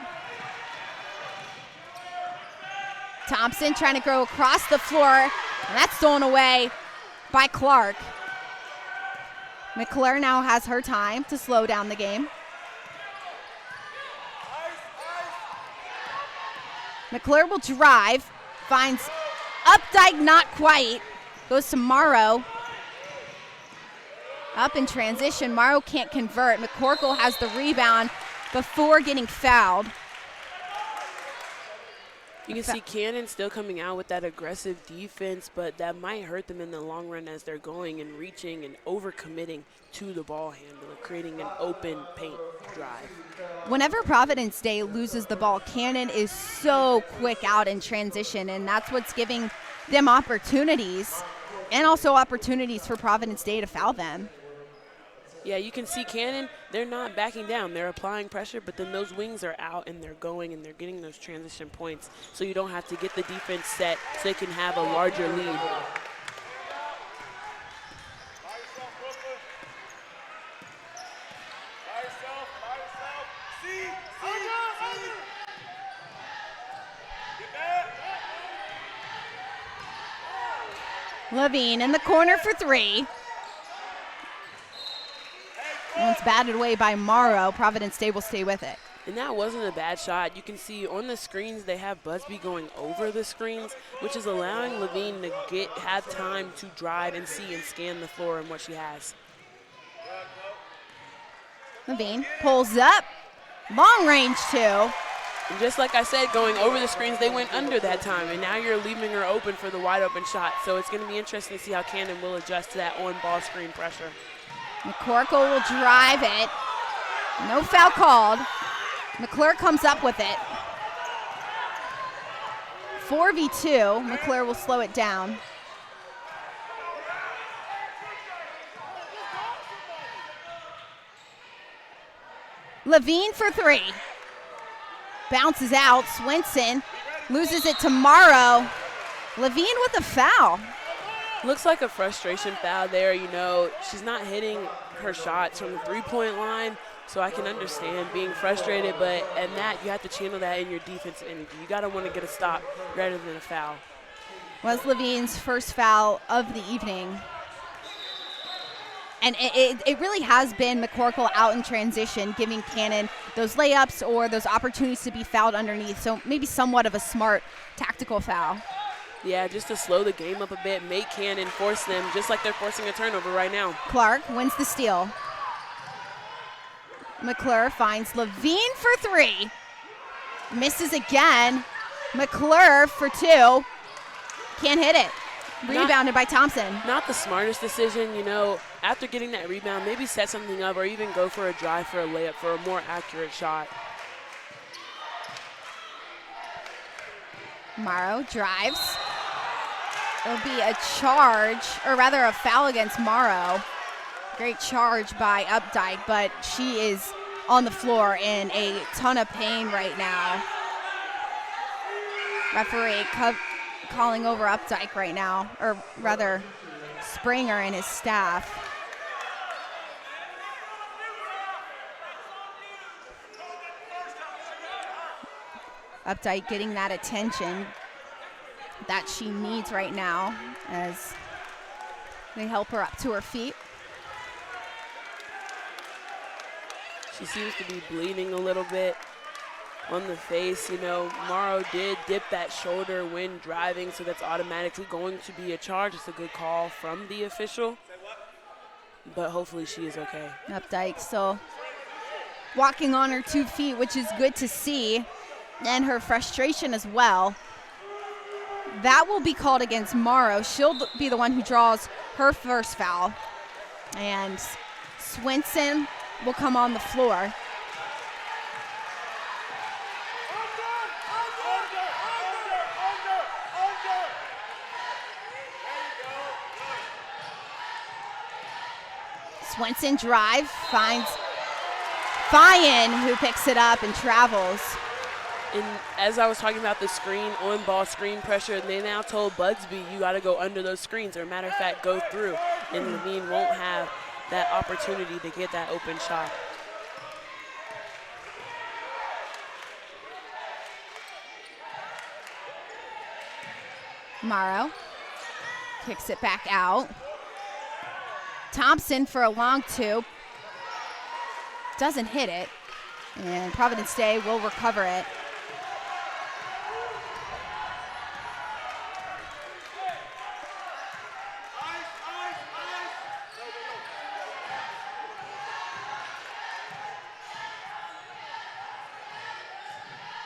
Thompson trying to go across the floor, and that's stolen away by Clark. McClure now has her time to slow down the game. McClure will drive, finds Updike, not quite. Goes to Morrow. Up in transition, Morrow can't convert. McCorkle has the rebound before getting fouled. You can see Cannon still coming out with that aggressive defense, but that might hurt them in the long run as they're going and reaching and overcommitting to the ball handler, creating an open paint drive. Whenever Providence Day loses the ball, Cannon is so quick out in transition, and that's what's giving them opportunities, and also opportunities for Providence Day to foul them. Yeah, you can see Cannon, they're not backing down. They're applying pressure, but then those wings are out and they're going and they're getting those transition points, so you don't have to get the defense set so they can have a larger lead. Levine in the corner for three. Once batted away by Morrow, Providence Day will stay with it. And that wasn't a bad shot. You can see on the screens they have Busby going over the screens, which is allowing Levine to have time to drive and see and scan the floor and what she has. Levine pulls up, long range too. And just like I said, going over the screens, they went under that time, and now you're leaving her open for the wide open shot. So it's going to be interesting to see how Cannon will adjust to that on-ball screen pressure. McCorkle will drive it. No foul called. McClure comes up with it. 4v2. McClure will slow it down. Levine for three. Bounces out. Swinson loses it to Morrow. Levine with a foul. Looks like a frustration foul there. You know, she's not hitting her shots from the three-point line, so I can understand being frustrated, but in that, you have to channel that in your defensive energy. You got to want to get a stop rather than a foul. Was Levine's first foul of the evening. And it really has been McCorkle out in transition, giving Cannon those layups or those opportunities to be fouled underneath. So maybe somewhat of a smart tactical foul. Yeah, just to slow the game up a bit, make Cannon force them just like they're forcing a turnover right now. Clark wins the steal. McClure finds Levine for three. Misses again. McClure for two. Can't hit it. Rebounded by Thompson. Not the smartest decision, you know. After getting that rebound, maybe set something up or even go for a drive for a layup for a more accurate shot. Morrow drives. It'll be a charge, or rather a foul against Morrow. Great charge by Updike, but she is on the floor in a ton of pain right now. Referee calling over Updike right now, or rather Springer and his staff. Updike getting that attention that she needs right now as they help her up to her feet. She seems to be bleeding a little bit on the face. You know, Morrow did dip that shoulder when driving, so that's automatically going to be a charge. It's a good call from the official, but hopefully she is okay. Updike still walking on her 2 feet, which is good to see, and her frustration as well. That will be called against Morrow. She'll be the one who draws her first foul. And Swinson will come on the floor. Swinson drive, finds Fyan, who picks it up and travels. And as I was talking about the screen, on-ball screen pressure, they now told Bugsby, you got to go under those screens, or a matter of fact, go through. And Levine won't have that opportunity to get that open shot. Morrow kicks it back out. Thompson for a long two. Doesn't hit it. And Providence Day will recover it.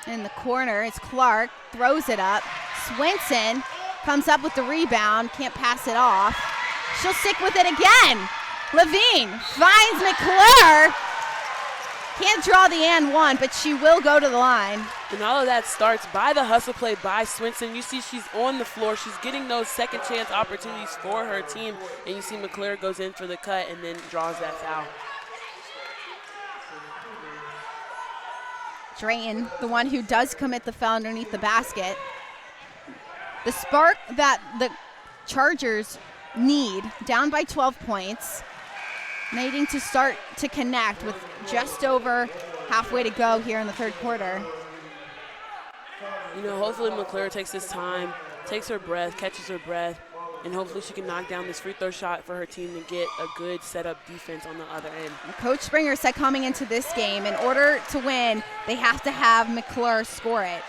In the corner, it's Clark, throws it up. Swinson comes up with the rebound, can't pass it off. She'll stick with it again. Levine finds McClure. Can't draw the and one, but she will go to the line. And all of that starts by the hustle play by Swinson. You see she's on the floor. She's getting those second chance opportunities for her team. And you see McClure goes in for the cut and then draws that foul. Drayton, the one who does commit the foul underneath the basket. The spark that the Chargers need, down by 12 points, needing to start to connect with just over halfway to go here in the third quarter. You know, hopefully McClure takes his time, takes her breath, catches her breath, and hopefully she can knock down this free throw shot for her team to get a good setup defense on the other end. Coach Springer said coming into this game, in order to win, they have to have McClure score it.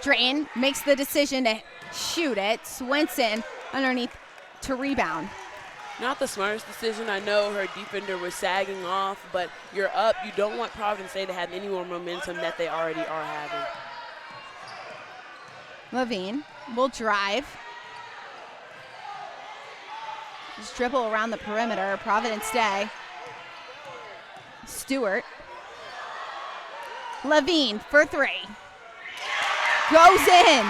Drayton makes the decision to shoot it. Swinson underneath to rebound. Not the smartest decision. I know her defender was sagging off, but you're up. You don't want Providence Day to have any more momentum that they already are having. Levine will drive. Just dribble around the perimeter. Providence Day. Stewart. Levine for three. Goes in.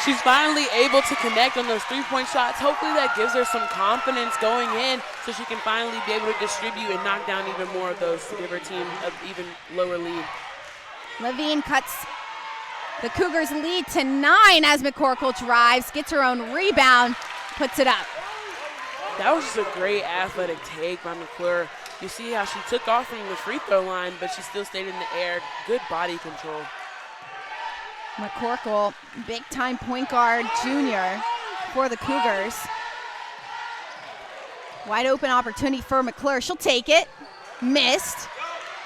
She's finally able to connect on those three-point shots. Hopefully that gives her some confidence going in so she can finally be able to distribute and knock down even more of those to give her team an even lower lead. Levine cuts the Cougars' lead to 9 as McCorkle drives, gets her own rebound, puts it up. That was just a great athletic take by McClure. You see how she took off from the free throw line, but she still stayed in the air. Good body control. McCorkle, big-time point guard junior for the Cougars. Wide open opportunity for McClure. She'll take it. Missed.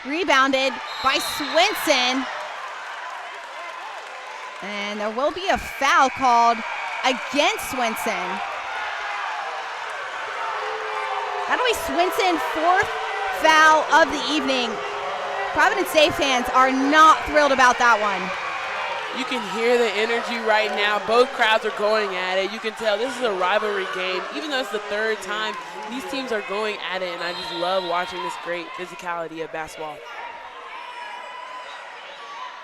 Rebounded by Swinson. And there will be a foul called against Swinson. That'll be Swinson, 4th foul of the evening. Providence Day fans are not thrilled about that one. You can hear the energy right now. Both crowds are going at it. You can tell this is a rivalry game. Even though it's the 3rd time, these teams are going at it, and I just love watching this great physicality of basketball.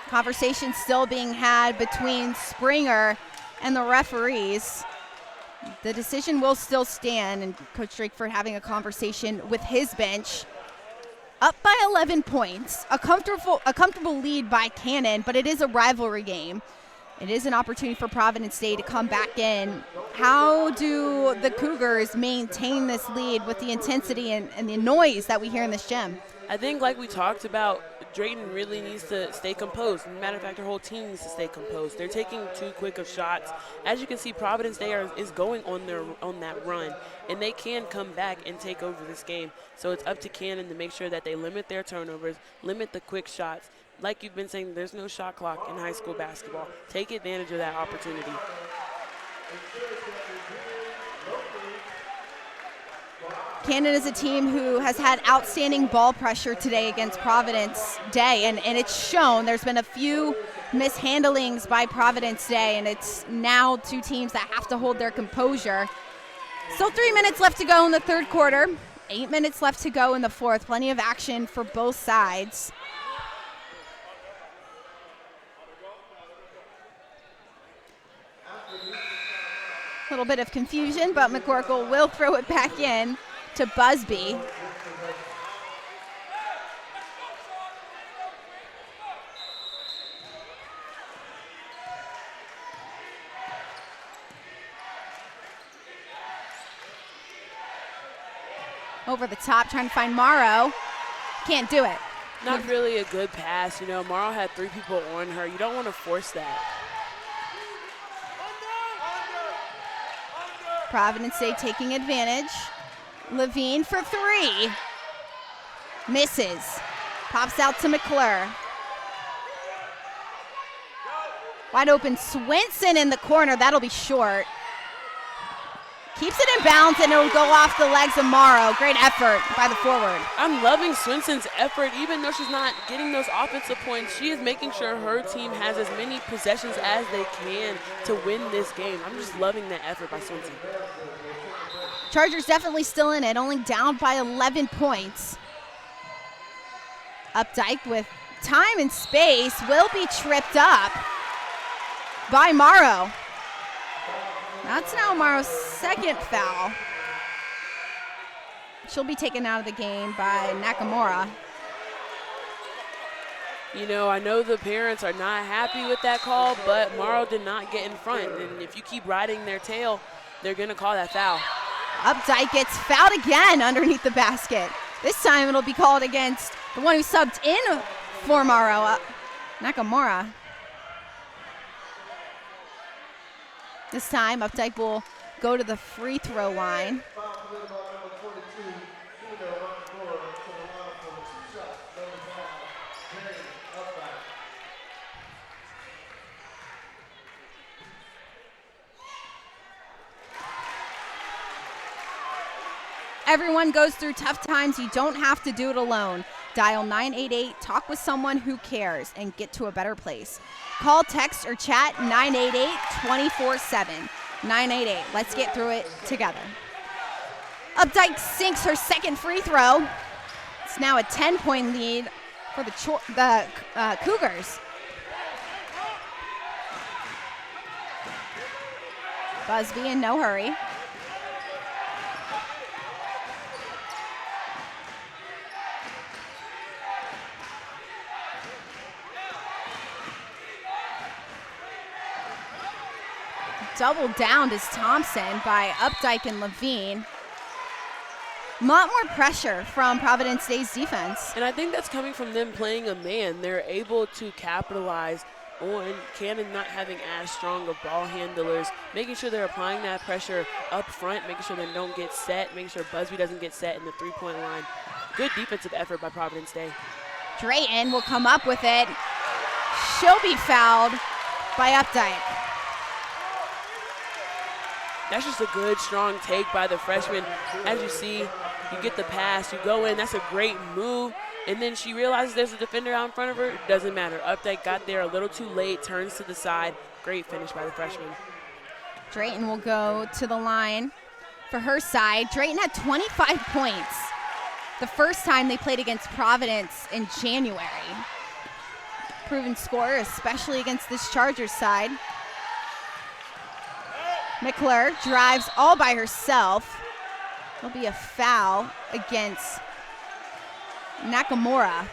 Conversation still being had between Springer and the referees. The decision will still stand, and Coach Drakeford having a conversation with his bench. Up by 11 points, a comfortable lead by Cannon, but it is a rivalry game. It is an opportunity for Providence Day to come back in. How do the Cougars maintain this lead with the intensity and the noise that we hear in this gym? I think, like we talked about, Drayton really needs to stay composed. Matter of fact, her whole team needs to stay composed. They're taking too quick of shots. As you can see, Providence Day is going on that run, and they can come back and take over this game. So it's up to Cannon to make sure that they limit their turnovers, limit the quick shots. Like you've been saying, there's no shot clock in high school basketball. Take advantage of that opportunity. Cannon is a team who has had outstanding ball pressure today against Providence Day, and it's shown. There's been a few mishandlings by Providence Day, and it's now two teams that have to hold their composure. Still 3 minutes left to go in the 3rd quarter, 8 minutes left to go in the 4th. Plenty of action for both sides. A little bit of confusion, but McCorkle will throw it back in to Busby. Over the top, trying to find Morrow. Can't do it. Not really a good pass. You know, Morrow had 3 people on her. You don't want to force that. Providence Day taking advantage. Levine for 3. Misses. Pops out to McClure. Wide open Swinson in the corner. That'll be short. Keeps it in bounds, and it'll go off the legs of Morrow. Great effort by the forward. I'm loving Swinson's effort. Even though she's not getting those offensive points, she is making sure her team has as many possessions as they can to win this game. I'm just loving that effort by Swinson. Chargers definitely still in it, only down by 11 points. Updike with time and space will be tripped up by Morrow. That's now Morrow's 2nd foul. She'll be taken out of the game by Nakamura. You know, I know the parents are not happy with that call, but Morrow did not get in front. And if you keep riding their tail, they're going to call that foul. Updike gets fouled again underneath the basket. This time it'll be called against the one who subbed in for Morrow, Nakamura. This time Updike will go to the free throw line. Everyone goes through tough times. You don't have to do it alone. Dial 988, talk with someone who cares, and get to a better place. Call, text, or chat 988-24/7. 988. Let's get through it together. Updike sinks her 2nd free throw. It's now a 10-point lead for the Cougars. Busby in no hurry. Doubled down is Thompson by Updike and Levine. A lot more pressure from Providence Day's defense. And I think that's coming from them playing a man. They're able to capitalize on Cannon not having as strong of ball handlers, making sure they're applying that pressure up front, making sure they don't get set, making sure Busby doesn't get set in the three-point line. Good defensive effort by Providence Day. Drayton will come up with it. She'll be fouled by Updike. That's just a good, strong take by the freshman. As you see, you get the pass, you go in, that's a great move, and then she realizes there's a defender out in front of her. It doesn't matter. Updike got there a little too late, turns to the side. Great finish by the freshman. Drayton will go to the line for her side. Drayton had 25 points the first time they played against Providence in January. Proven scorer, especially against this Chargers side. McClure drives all by herself. There'll be a foul against Nakamura.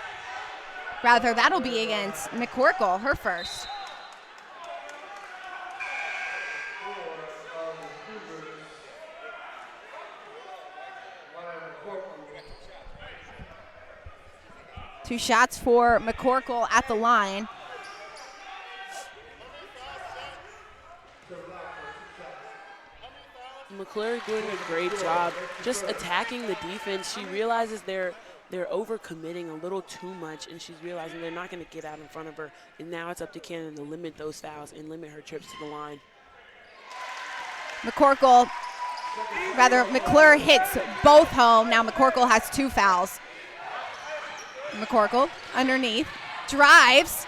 Rather, that'll be against McCorkle, her first. Two shots for McCorkle at the line. McClure doing a great job just attacking the defense. She realizes they're overcommitting a little too much, and she's realizing they're not going to get out in front of her. And now it's up to Cannon to limit those fouls and limit her trips to the line. McCorkle, rather McClure hits both home. Now McCorkle has two fouls. McCorkle underneath, drives,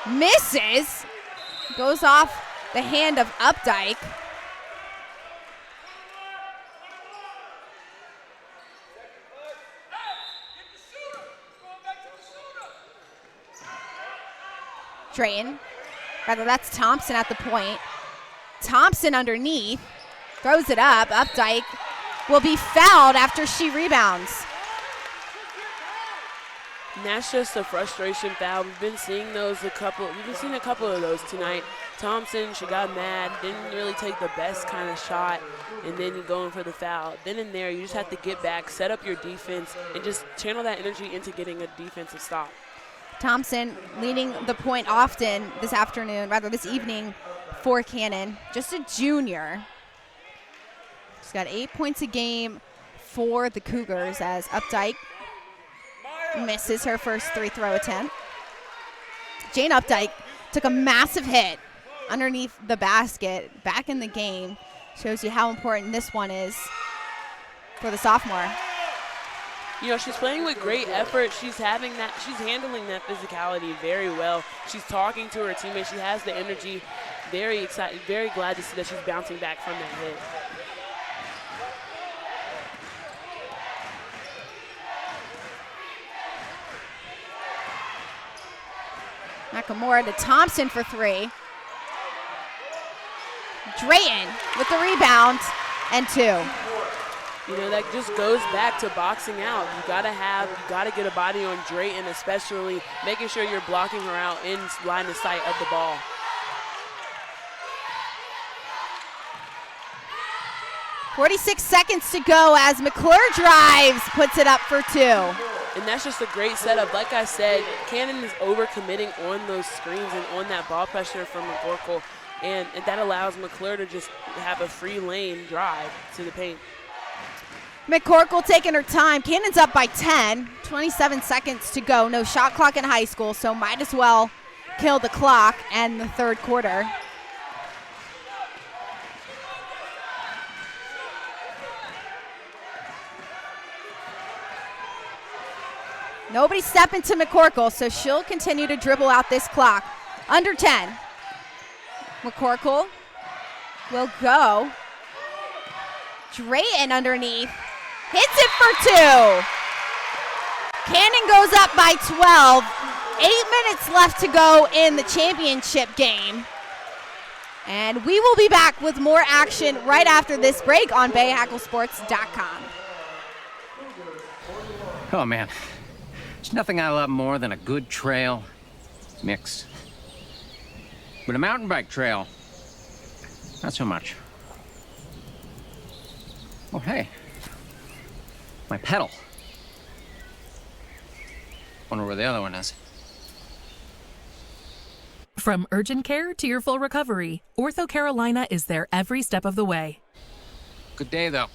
misses, goes off the hand of Updike. Drayton, rather that's Thompson at the point. Thompson underneath, throws it up. Updike will be fouled after she rebounds. And that's just a frustration foul. We've been seeing those a couple of those tonight. Thompson, she got mad, didn't really take the best kind of shot, and then you're going for the foul. Then in there, you just have to get back, set up your defense, and just channel that energy into getting a defensive stop. Thompson leading the point often this evening for Cannon. Just a junior. She's got 8 points a game for the Cougars as Updike misses her first free throw attempt. Jane Updike took a massive hit underneath the basket, back in the game. Shows you how important this one is for the sophomore. You know, she's playing with great effort. She's handling that physicality very well. She's talking to her teammates. She has the energy. Very excited, very glad to see that she's bouncing back from that hit. Nakamura to Thompson for three. Drayton with the rebound and two. You know, that just goes back to boxing out. You gotta get a body on Drayton, especially making sure you're blocking her out in line of sight of the ball. .46 seconds to go as McClure drives, puts it up for two. And that's just a great setup. Like I said, Cannon is overcommitting on those screens and on that ball pressure from McCorkle, and that allows McClure to just have a free lane drive to the paint. McCorkle taking her time. Cannon's up by 10, 27 seconds to go. No shot clock in high school, so might as well kill the clock and the third quarter. Nobody stepping to McCorkle, so she'll continue to dribble out this clock. Under 10. McCorkle will go. Drayton underneath. Hits it for two. Cannon goes up by 12. 8 minutes left to go in the championship game. And we will be back with more action right after this break on BayHackleSports.com. Oh, man. There's nothing I love more than a good trail mix. But a mountain bike trail, not so much. Oh, hey. My pedal. Wonder where the other one is. From urgent care to your full recovery, Ortho Carolina is there every step of the way. Good day, though.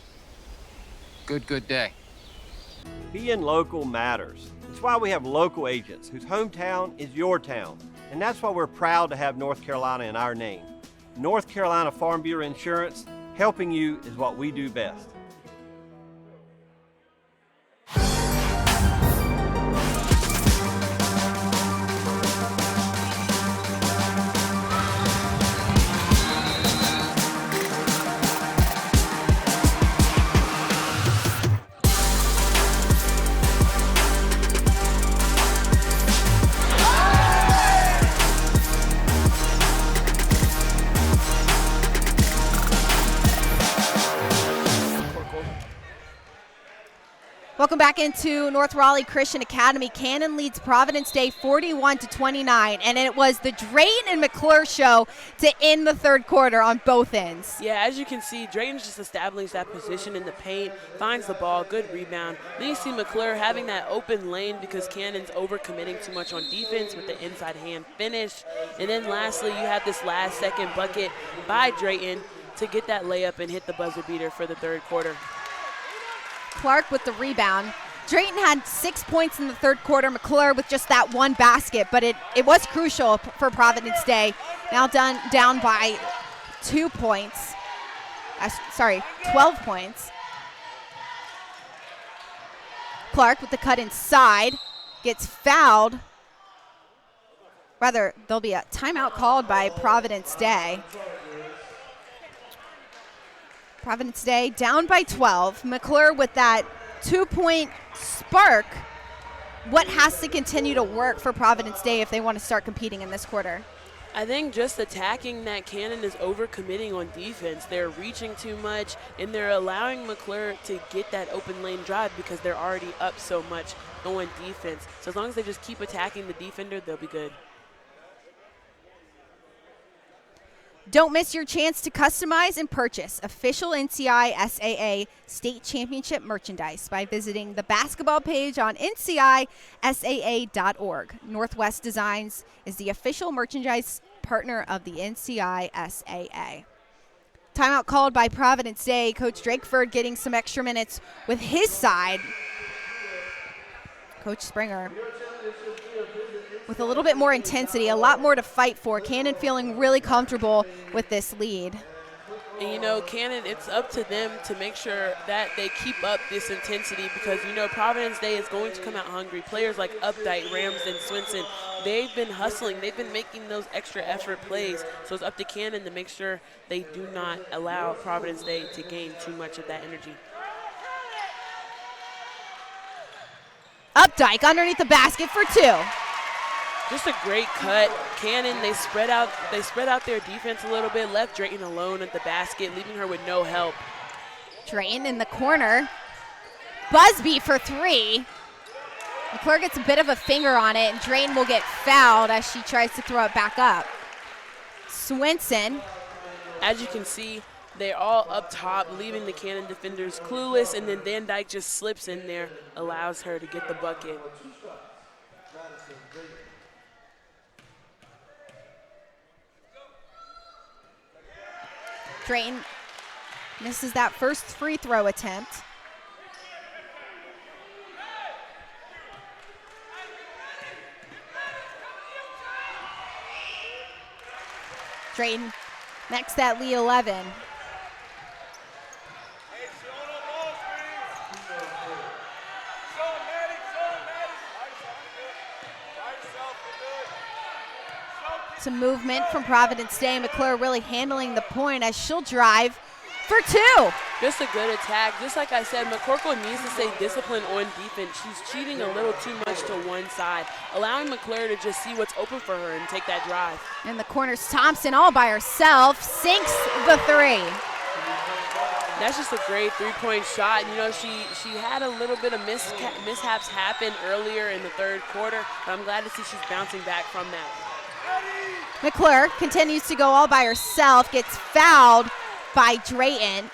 Good day. Being local matters. It's why we have local agents whose hometown is your town. And that's why we're proud to have North Carolina in our name. North Carolina Farm Bureau Insurance, helping you is what we do best. Welcome back into North Raleigh Christian Academy. Cannon leads Providence Day 41-29, and it was the Drayton and McClure show to end the third quarter on both ends. Yeah, as you can see, Drayton's just established that position in the paint, finds the ball, good rebound. Then you see McClure having that open lane because Cannon's overcommitting too much on defense with the inside hand finish. And then lastly, you have this last-second bucket by Drayton to get that layup and hit the buzzer beater for the third quarter. Clark with the rebound. Drayton had 6 points in the third quarter. McClure with just that one basket, but it was crucial for Providence Day. Now down by 2 points. 12 points. Clark with the cut inside. Gets fouled. Rather, there'll be a timeout called by Providence Day. Providence Day down by 12. McClure with that 2-point spark. What has to continue to work for Providence Day if they want to start competing in this quarter? I think just attacking that Cannon is overcommitting on defense. They're reaching too much, and they're allowing McClure to get that open lane drive because they're already up so much on defense. So as long as they just keep attacking the defender, they'll be good. Don't miss your chance to customize and purchase official NCISAA state championship merchandise by visiting the basketball page on NCISAA.org. Northwest Designs is the official merchandise partner of the NCISAA. Timeout called by Providence Day. Coach Drakeford getting some extra minutes with his side. Coach Springer with a little bit more intensity, a lot more to fight for. Cannon feeling really comfortable with this lead. And, you know, Cannon, it's up to them to make sure that they keep up this intensity because, you know, Providence Day is going to come out hungry. Players like Updike, Ramsden, Swinson, they've been hustling. They've been making those extra effort plays. So it's up to Cannon to make sure they do not allow Providence Day to gain too much of that energy. Updike underneath the basket for two. Just a great cut. Cannon, they spread out their defense a little bit, left Drayton alone at the basket, leaving her with no help. Drayton in the corner. Busby for three. McClure gets a bit of a finger on it, and Drayton will get fouled as she tries to throw it back up. Swinson. As you can see, they're all up top, leaving the Cannon defenders clueless, and then Van Dyke just slips in there, allows her to get the bucket. Drayton misses that first free throw attempt. Drayton makes that lead 11. Some movement from Providence Day. McClure really handling the point as she'll drive for 2. Just a good attack. Just like I said, McCorkle needs to stay disciplined on defense. She's cheating a little too much to one side, allowing McClure to just see what's open for her and take that drive. In the corners, Thompson all by herself sinks the 3. That's just a great three-point shot. You know, she had a little bit of mishaps happen earlier in the third quarter, but I'm glad to see she's bouncing back from that. McClure continues to go all by herself, gets fouled by Drayton.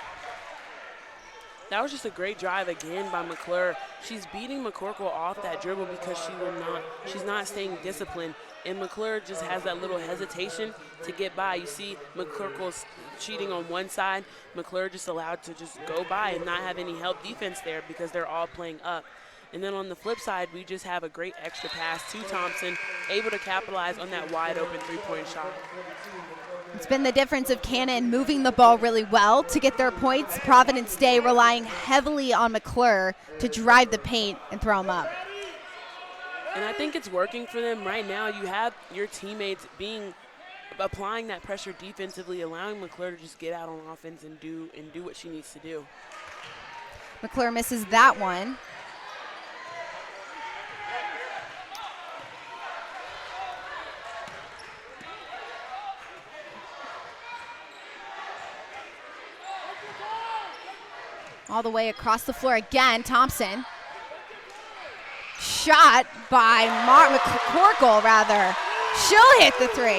That was just a great drive again by McClure. She's beating McCorkle off that dribble because she's not staying disciplined. And McClure just has that little hesitation to get by. You see McCorkle's cheating on one side. McClure just allowed to just go by and not have any help defense there because they're all playing up. And then on the flip side, we just have a great extra pass to Thompson, able to capitalize on that wide open three-point shot. It's been the difference of Cannon moving the ball really well to get their points. Providence Day relying heavily on McClure to drive the paint and throw them up. And I think it's working for them right now. You have your teammates applying that pressure defensively, allowing McClure to just get out on offense and do what she needs to do. McClure misses that one. All the way across the floor again, Thompson. Shot by McCorkle, rather. She'll hit the 3.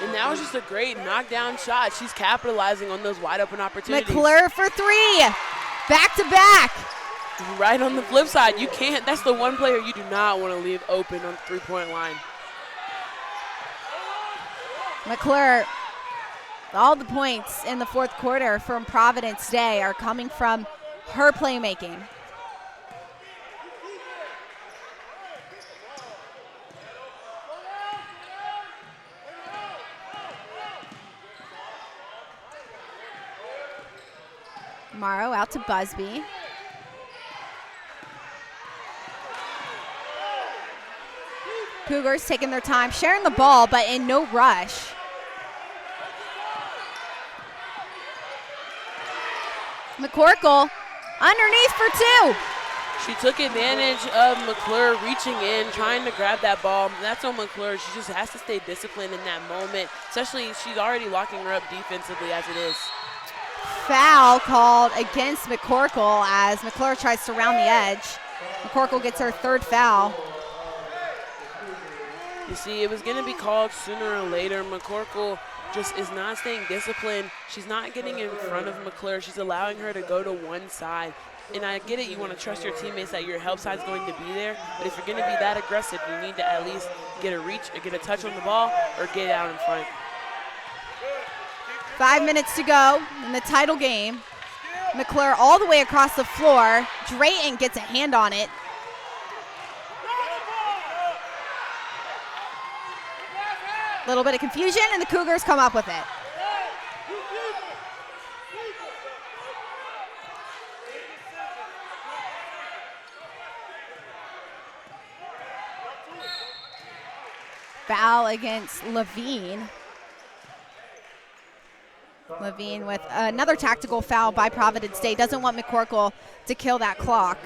And that was just a great knockdown shot. She's capitalizing on those wide open opportunities. McClure for 3. Back to back. Right on the flip side, you can't. That's the one player you do not want to leave open on the three-point line. McClure, all the points in the fourth quarter from Providence Day are coming from her playmaking. Morrow out to Busby. Cougars taking their time, sharing the ball, but in no rush. McCorkle underneath for 2. She took advantage of McClure reaching in, trying to grab that ball. That's on McClure. She just has to stay disciplined in that moment, especially she's already locking her up defensively as it is. Foul called against McCorkle as McClure tries to round the edge. McCorkle gets her 3rd foul. You see, it was going to be called sooner or later. McCorkle just is not staying disciplined. She's not getting in front of McClure. She's allowing her to go to one side. And I get it, you want to trust your teammates that your help side's going to be there. But if you're going to be that aggressive, you need to at least get a reach or get a touch on the ball or get out in front. 5 minutes to go in the title game. McClure all the way across the floor. Drayton gets a hand on it. Little bit of confusion, and the Cougars come up with it. Foul against Levine. Levine with another tactical foul by Providence Day. Doesn't want McCorkle to kill that clock.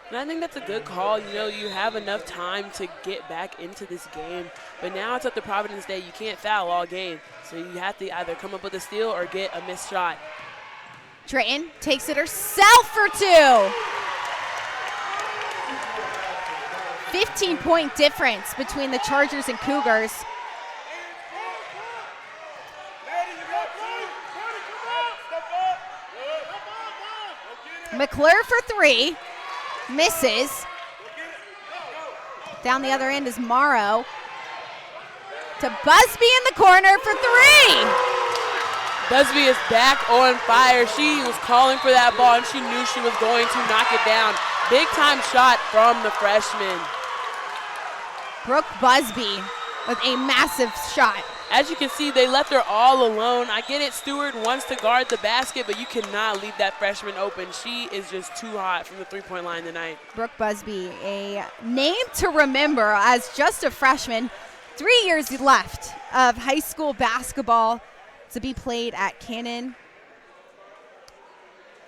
And I think that's a good call. You know, you have enough time to get back into this game. But now it's up to Providence Day. You can't foul all game. So you have to either come up with a steal or get a missed shot. Drayton takes it herself for 2. 15-point difference between the Chargers and Cougars. McClure for 3. Misses. Down the other end is Morrow. To Busby in the corner for 3. Busby is back on fire. She was calling for that ball, and she knew she was going to knock it down. Big time shot from the freshman. Brooke Busby with a massive shot. As you can see, they left her all alone. I get it, Stewart wants to guard the basket, but you cannot leave that freshman open. She is just too hot from the three-point line tonight. Brooke Busby, a name to remember as just a freshman. 3 years left of high school basketball to be played at Cannon.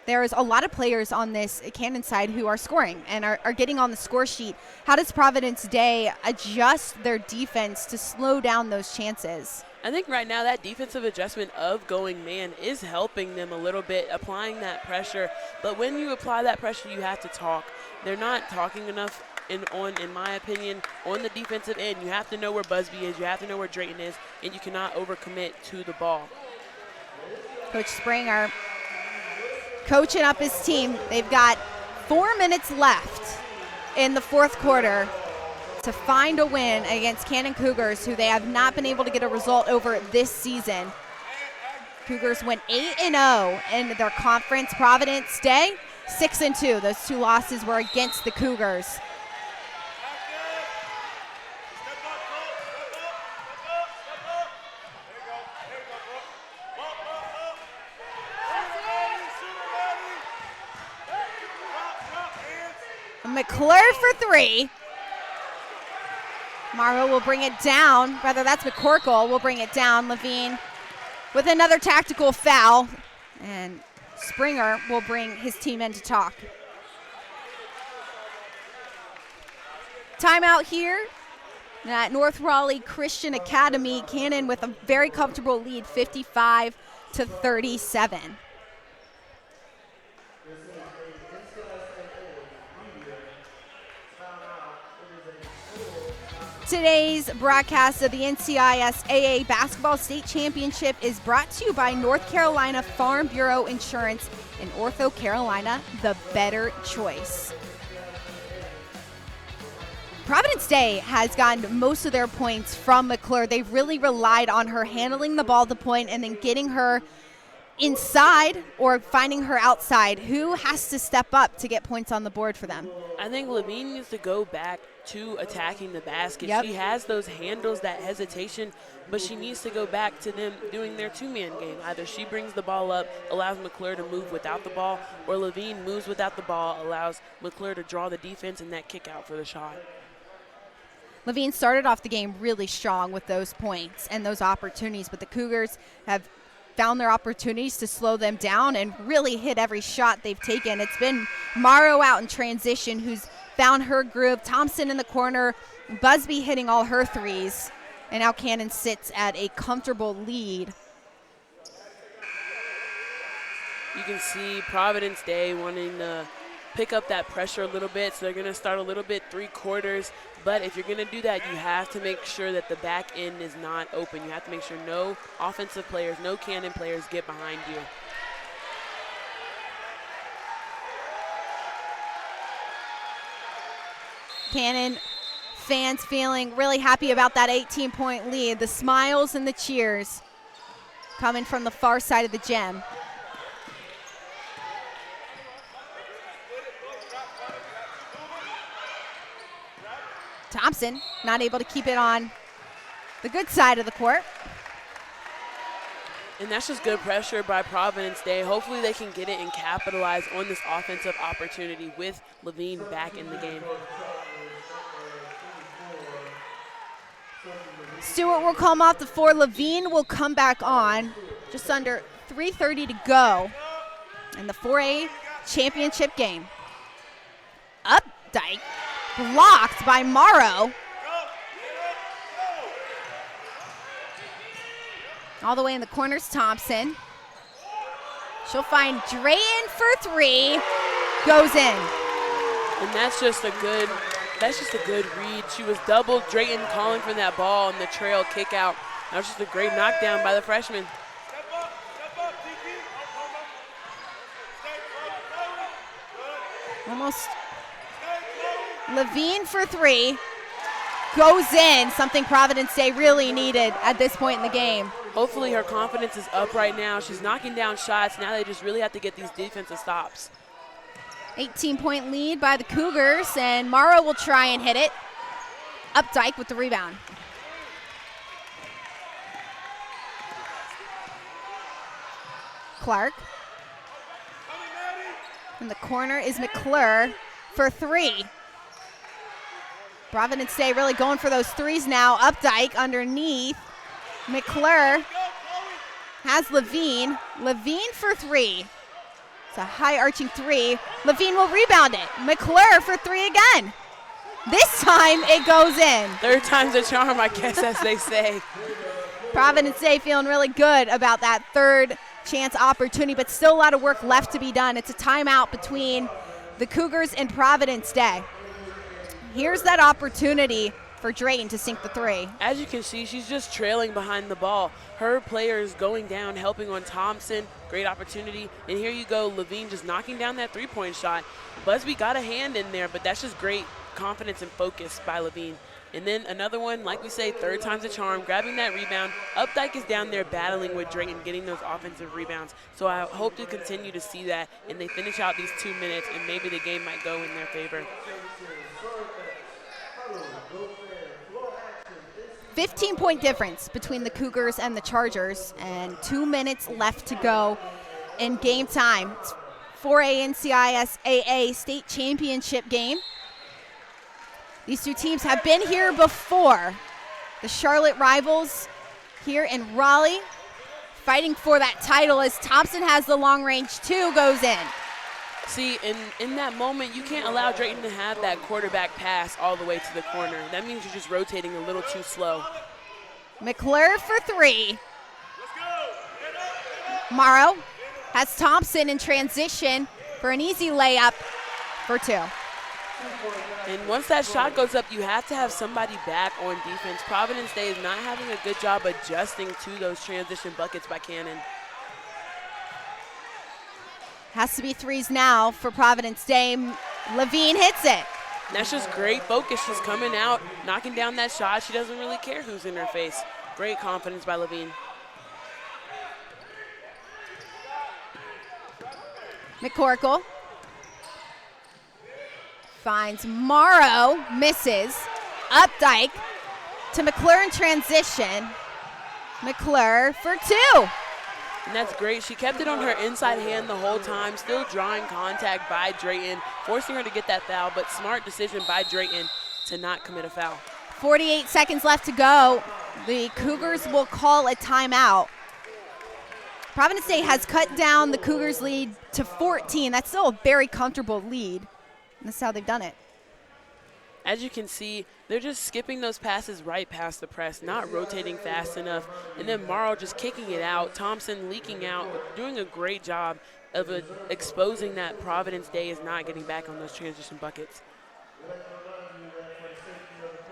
There's a lot of players on this Cannon side who are scoring and are getting on the score sheet. How does Providence Day adjust their defense to slow down those chances? I think right now that defensive adjustment of going man is helping them a little bit, applying that pressure. But when you apply that pressure, you have to talk. They're not talking enough in my opinion, on the defensive end. You have to know where Busby is, you have to know where Drayton is, and you cannot overcommit to the ball. Coach Springer coaching up his team. They've got 4 minutes left in the fourth quarter to find a win against Cannon Cougars, who they have not been able to get a result over this season. Cougars went 8-0 in their conference. Providence Day 6-2. Those two losses were against the Cougars. McClure for three. Morrow will bring it down. Rather, that's McCorkle will bring it down. Levine with another tactical foul. And Springer will bring his team in to talk. Timeout here at North Raleigh Christian Academy. Cannon with a very comfortable lead, 55-37. Today's broadcast of the NCIS AA Basketball State Championship is brought to you by North Carolina Farm Bureau Insurance in Ortho Carolina, the better choice. Providence Day has gotten most of their points from McClure. They've really relied on her handling the ball at the point and then getting her inside or finding her outside. Who has to step up to get points on the board for them? I think Levine needs to go back to attacking the basket. Yep. She has those handles, that hesitation, but she needs to go back to them doing their two-man game. Either she brings the ball up, allows McClure to move without the ball, or Levine moves without the ball, allows McClure to draw the defense and that kick out for the shot. Levine started off the game really strong with those points and those opportunities, but the Cougars have found their opportunities to slow them down and really hit every shot they've taken. It's been Morrow out in transition who's found her groove. Thompson in the corner, Busby hitting all her threes, and now Cannon sits at a comfortable lead. You can see Providence Day wanting to pick up that pressure a little bit, so they're going to start a little bit three quarters. But if you're going to do that, you have to make sure that the back end is not open. You have to make sure no offensive players, no Cannon players get behind you. Cannon fans feeling really happy about that 18-point lead. The smiles and the cheers coming from the far side of the gym. Thompson not able to keep it on the good side of the court. And that's just good pressure by Providence Day. Hopefully they can get it and capitalize on this offensive opportunity with Levine back in the game. Stewart will come off the floor. Levine will come back on. Just under 3:30 to go in the 4A championship game. Updike blocked by Morrow. All the way in the corners, Thompson. She'll find Drayton for three. Goes in. And that's just a good read. She was doubled. Drayton calling for that ball and the trail kick out. That was just a great knockdown by the freshman. Almost. Levine for three. Goes in, something Providence Day really needed at this point in the game. Hopefully her confidence is up right now. She's knocking down shots. Now they just really have to get these defensive stops. 18-point lead by the Cougars, and Morrow will try and hit it. Updike with the rebound. Clark. In the corner is McClure for three. Providence Day really going for those threes now. Updike underneath. McClure has Levine. Levine for three. It's a high arching three. Levine will rebound it. McClure for three again. This time it goes in. Third time's a charm, I guess, as they say. Providence Day feeling really good about that third chance opportunity, but still a lot of work left to be done. It's a timeout between the Cougars and Providence Day. Here's that opportunity for Drayton to sink the three. As you can see, she's just trailing behind the ball. Her players going down, helping on Thompson. Great opportunity. And here you go, Levine just knocking down that three-point shot. Busby got a hand in there, but that's just great confidence and focus by Levine. And then another one, like we say, third time's a charm, grabbing that rebound. Updike is down there battling with Drayton, getting those offensive rebounds. So I hope to continue to see that, and they finish out these 2 minutes, and maybe the game might go in their favor. 15-point difference between the Cougars and the Chargers, and 2 minutes left to go in game time. It's 4A NCIS state championship game. These two teams have been here before. The Charlotte rivals here in Raleigh, fighting for that title as Thompson has the long range two, goes in. See, in that moment, you can't allow Drayton to have that quarterback pass all the way to the corner. That means you're just rotating a little too slow. McClure for three. Morrow has Thompson in transition for an easy layup for two. And once that shot goes up, you have to have somebody back on defense. Providence Day is not having a good job adjusting to those transition buckets by Cannon. Has to be threes now for Providence Day. Levine hits it. That's just great focus. She's coming out, knocking down that shot. She doesn't really care who's in her face. Great confidence by Levine. McCorkle finds Morrow, misses. Updike to McClure in transition. McClure for two. And that's great. She kept it on her inside hand the whole time, still drawing contact by Drayton, forcing her to get that foul, but smart decision by Drayton to not commit a foul. 48 seconds left to go. The Cougars will call a timeout. Providence Day has cut down the Cougars' lead to 14. That's still a very comfortable lead. And that's how they've done it. As you can see, they're just skipping those passes right past the press, not rotating fast enough. And then Morrow just kicking it out. Thompson leaking out, doing a great job of exposing that Providence Day is not getting back on those transition buckets.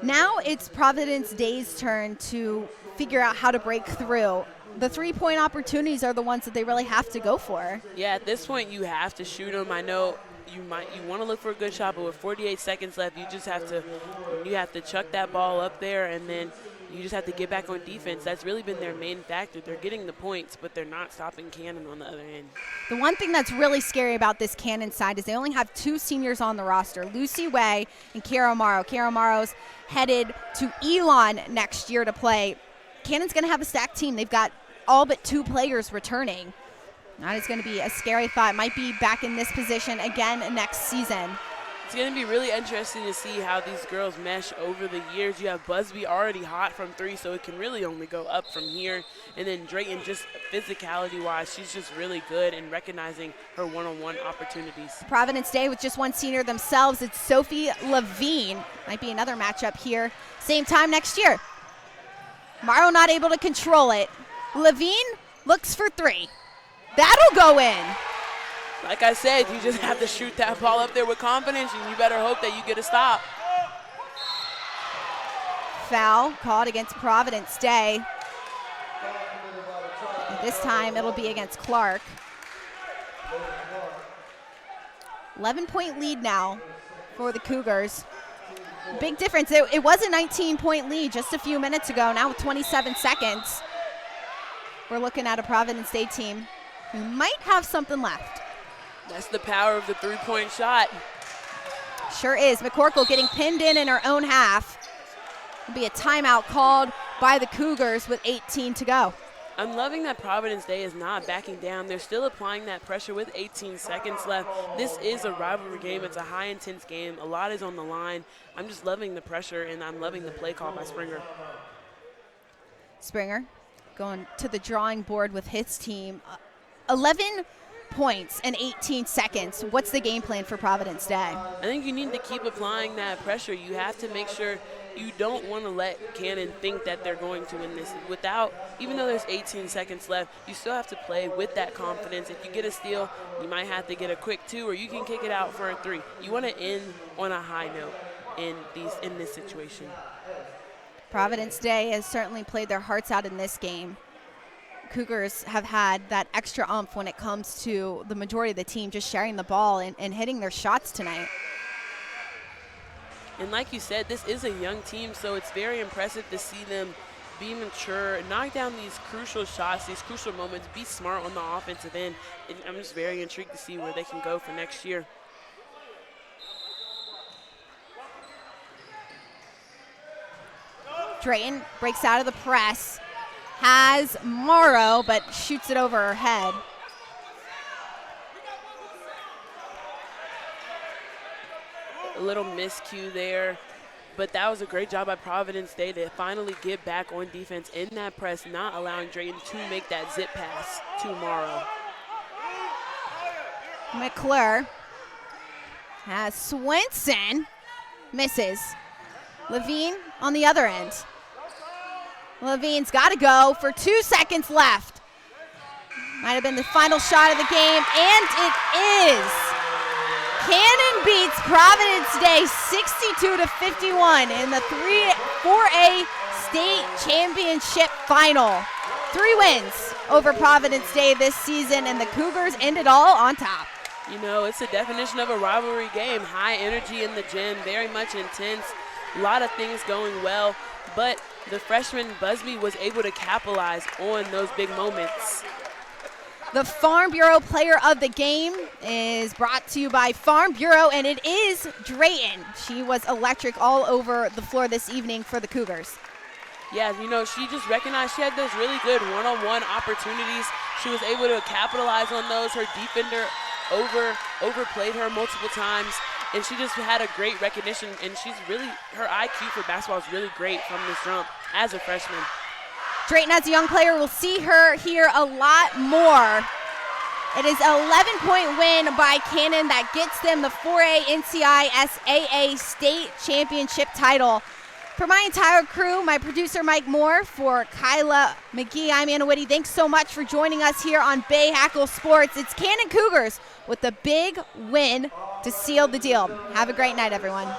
Now it's Providence Day's turn to figure out how to break through. The three-point opportunities are the ones that they really have to go for. Yeah, at this point you have to shoot them. I know you want to look for a good shot, but with 48 seconds left, you have to chuck that ball up there, and then you just have to get back on defense. That's really been their main factor. They're getting the points, but they're not stopping Cannon on the other end. The one thing that's really scary about this Cannon side is they only have two seniors on the roster, Lucy Way and Kara Morrow. Kara Morrow's headed to Elon next year to play. Cannon's going to have a stacked team. They've got all but two players returning. That is going to be a scary thought. Might be back in this position again next season. It's going to be really interesting to see how these girls mesh over the years. You have Busby already hot from three, so it can really only go up from here. And then Drayton, just physicality-wise, she's just really good in recognizing her one-on-one opportunities. Providence Day with just one senior themselves. It's Sophie Levine. Might be another matchup here. Same time next year. Morrow not able to control it. Levine looks for three. That'll go in. Like I said, you just have to shoot that ball up there with confidence, and you better hope that you get a stop. Foul called against Providence Day. And this time it'll be against Clark. 11-point lead now for the Cougars. Big difference. It was a 19-point lead just a few minutes ago. Now with 27 seconds, we're looking at a Providence Day team who might have something left. That's the power of the three-point shot. Sure is. McCorkle getting pinned in her own half. It'll be a timeout called by the Cougars with 18 to go. I'm loving that Providence Day is not backing down. They're still applying that pressure with 18 seconds left. This is a rivalry game. It's a high-intense game. A lot is on the line. I'm just loving the pressure, and I'm loving the play call by Springer. Springer going to the drawing board with his team. 11 points in 18 seconds. What's the game plan for Providence Day? I think you need to keep applying that pressure. You have to make sure you don't want to let Cannon think that they're going to win this. Even though there's 18 seconds left, you still have to play with that confidence. If you get a steal, you might have to get a quick 2, or you can kick it out for a 3. You want to end on a high note in this situation. Providence Day has certainly played their hearts out in this game. Cougars have had that extra oomph when it comes to the majority of the team just sharing the ball and hitting their shots tonight. And like you said, this is a young team, so it's very impressive to see them be mature, knock down these crucial shots, these crucial moments, be smart on the offensive end. And I'm just very intrigued to see where they can go for next year. Drayton breaks out of the press, has Morrow, but shoots it over her head. A little miscue there, but that was a great job by Providence Day to finally get back on defense in that press, not allowing Drayton to make that zip pass to Morrow. McClure has Swenson, misses. Levine on the other end. Levine's got to go for 2 seconds left. Might have been the final shot of the game, and it is. Cannon beats Providence Day 62-51 in the 4A state championship final. 3 wins over Providence Day this season, and the Cougars end it all on top. You know, it's a definition of a rivalry game. High energy in the gym, very much intense. A lot of things going well, but the freshman Busby was able to capitalize on those big moments. The Farm Bureau Player of the Game is brought to you by Farm Bureau, and it is Drayton. She was electric all over the floor this evening for the Cougars. Yeah, you know, she just recognized she had those really good one-on-one opportunities. She was able to capitalize on those. Her defender overplayed her multiple times, and she just had a great recognition, and her IQ for basketball is really great from this jump as a freshman. Drayton, as a young player, will see her here a lot more. It is an 11-point win by Cannon that gets them the 4A Ncisaa SAA state championship title. For my entire crew, my producer Mike Moore, for Kyla McGee, I'm Anna Whitty. Thanks so much for joining us here on Bay Hackle Sports. It's Cannon Cougars with the big win to seal the deal. Have a great night, everyone.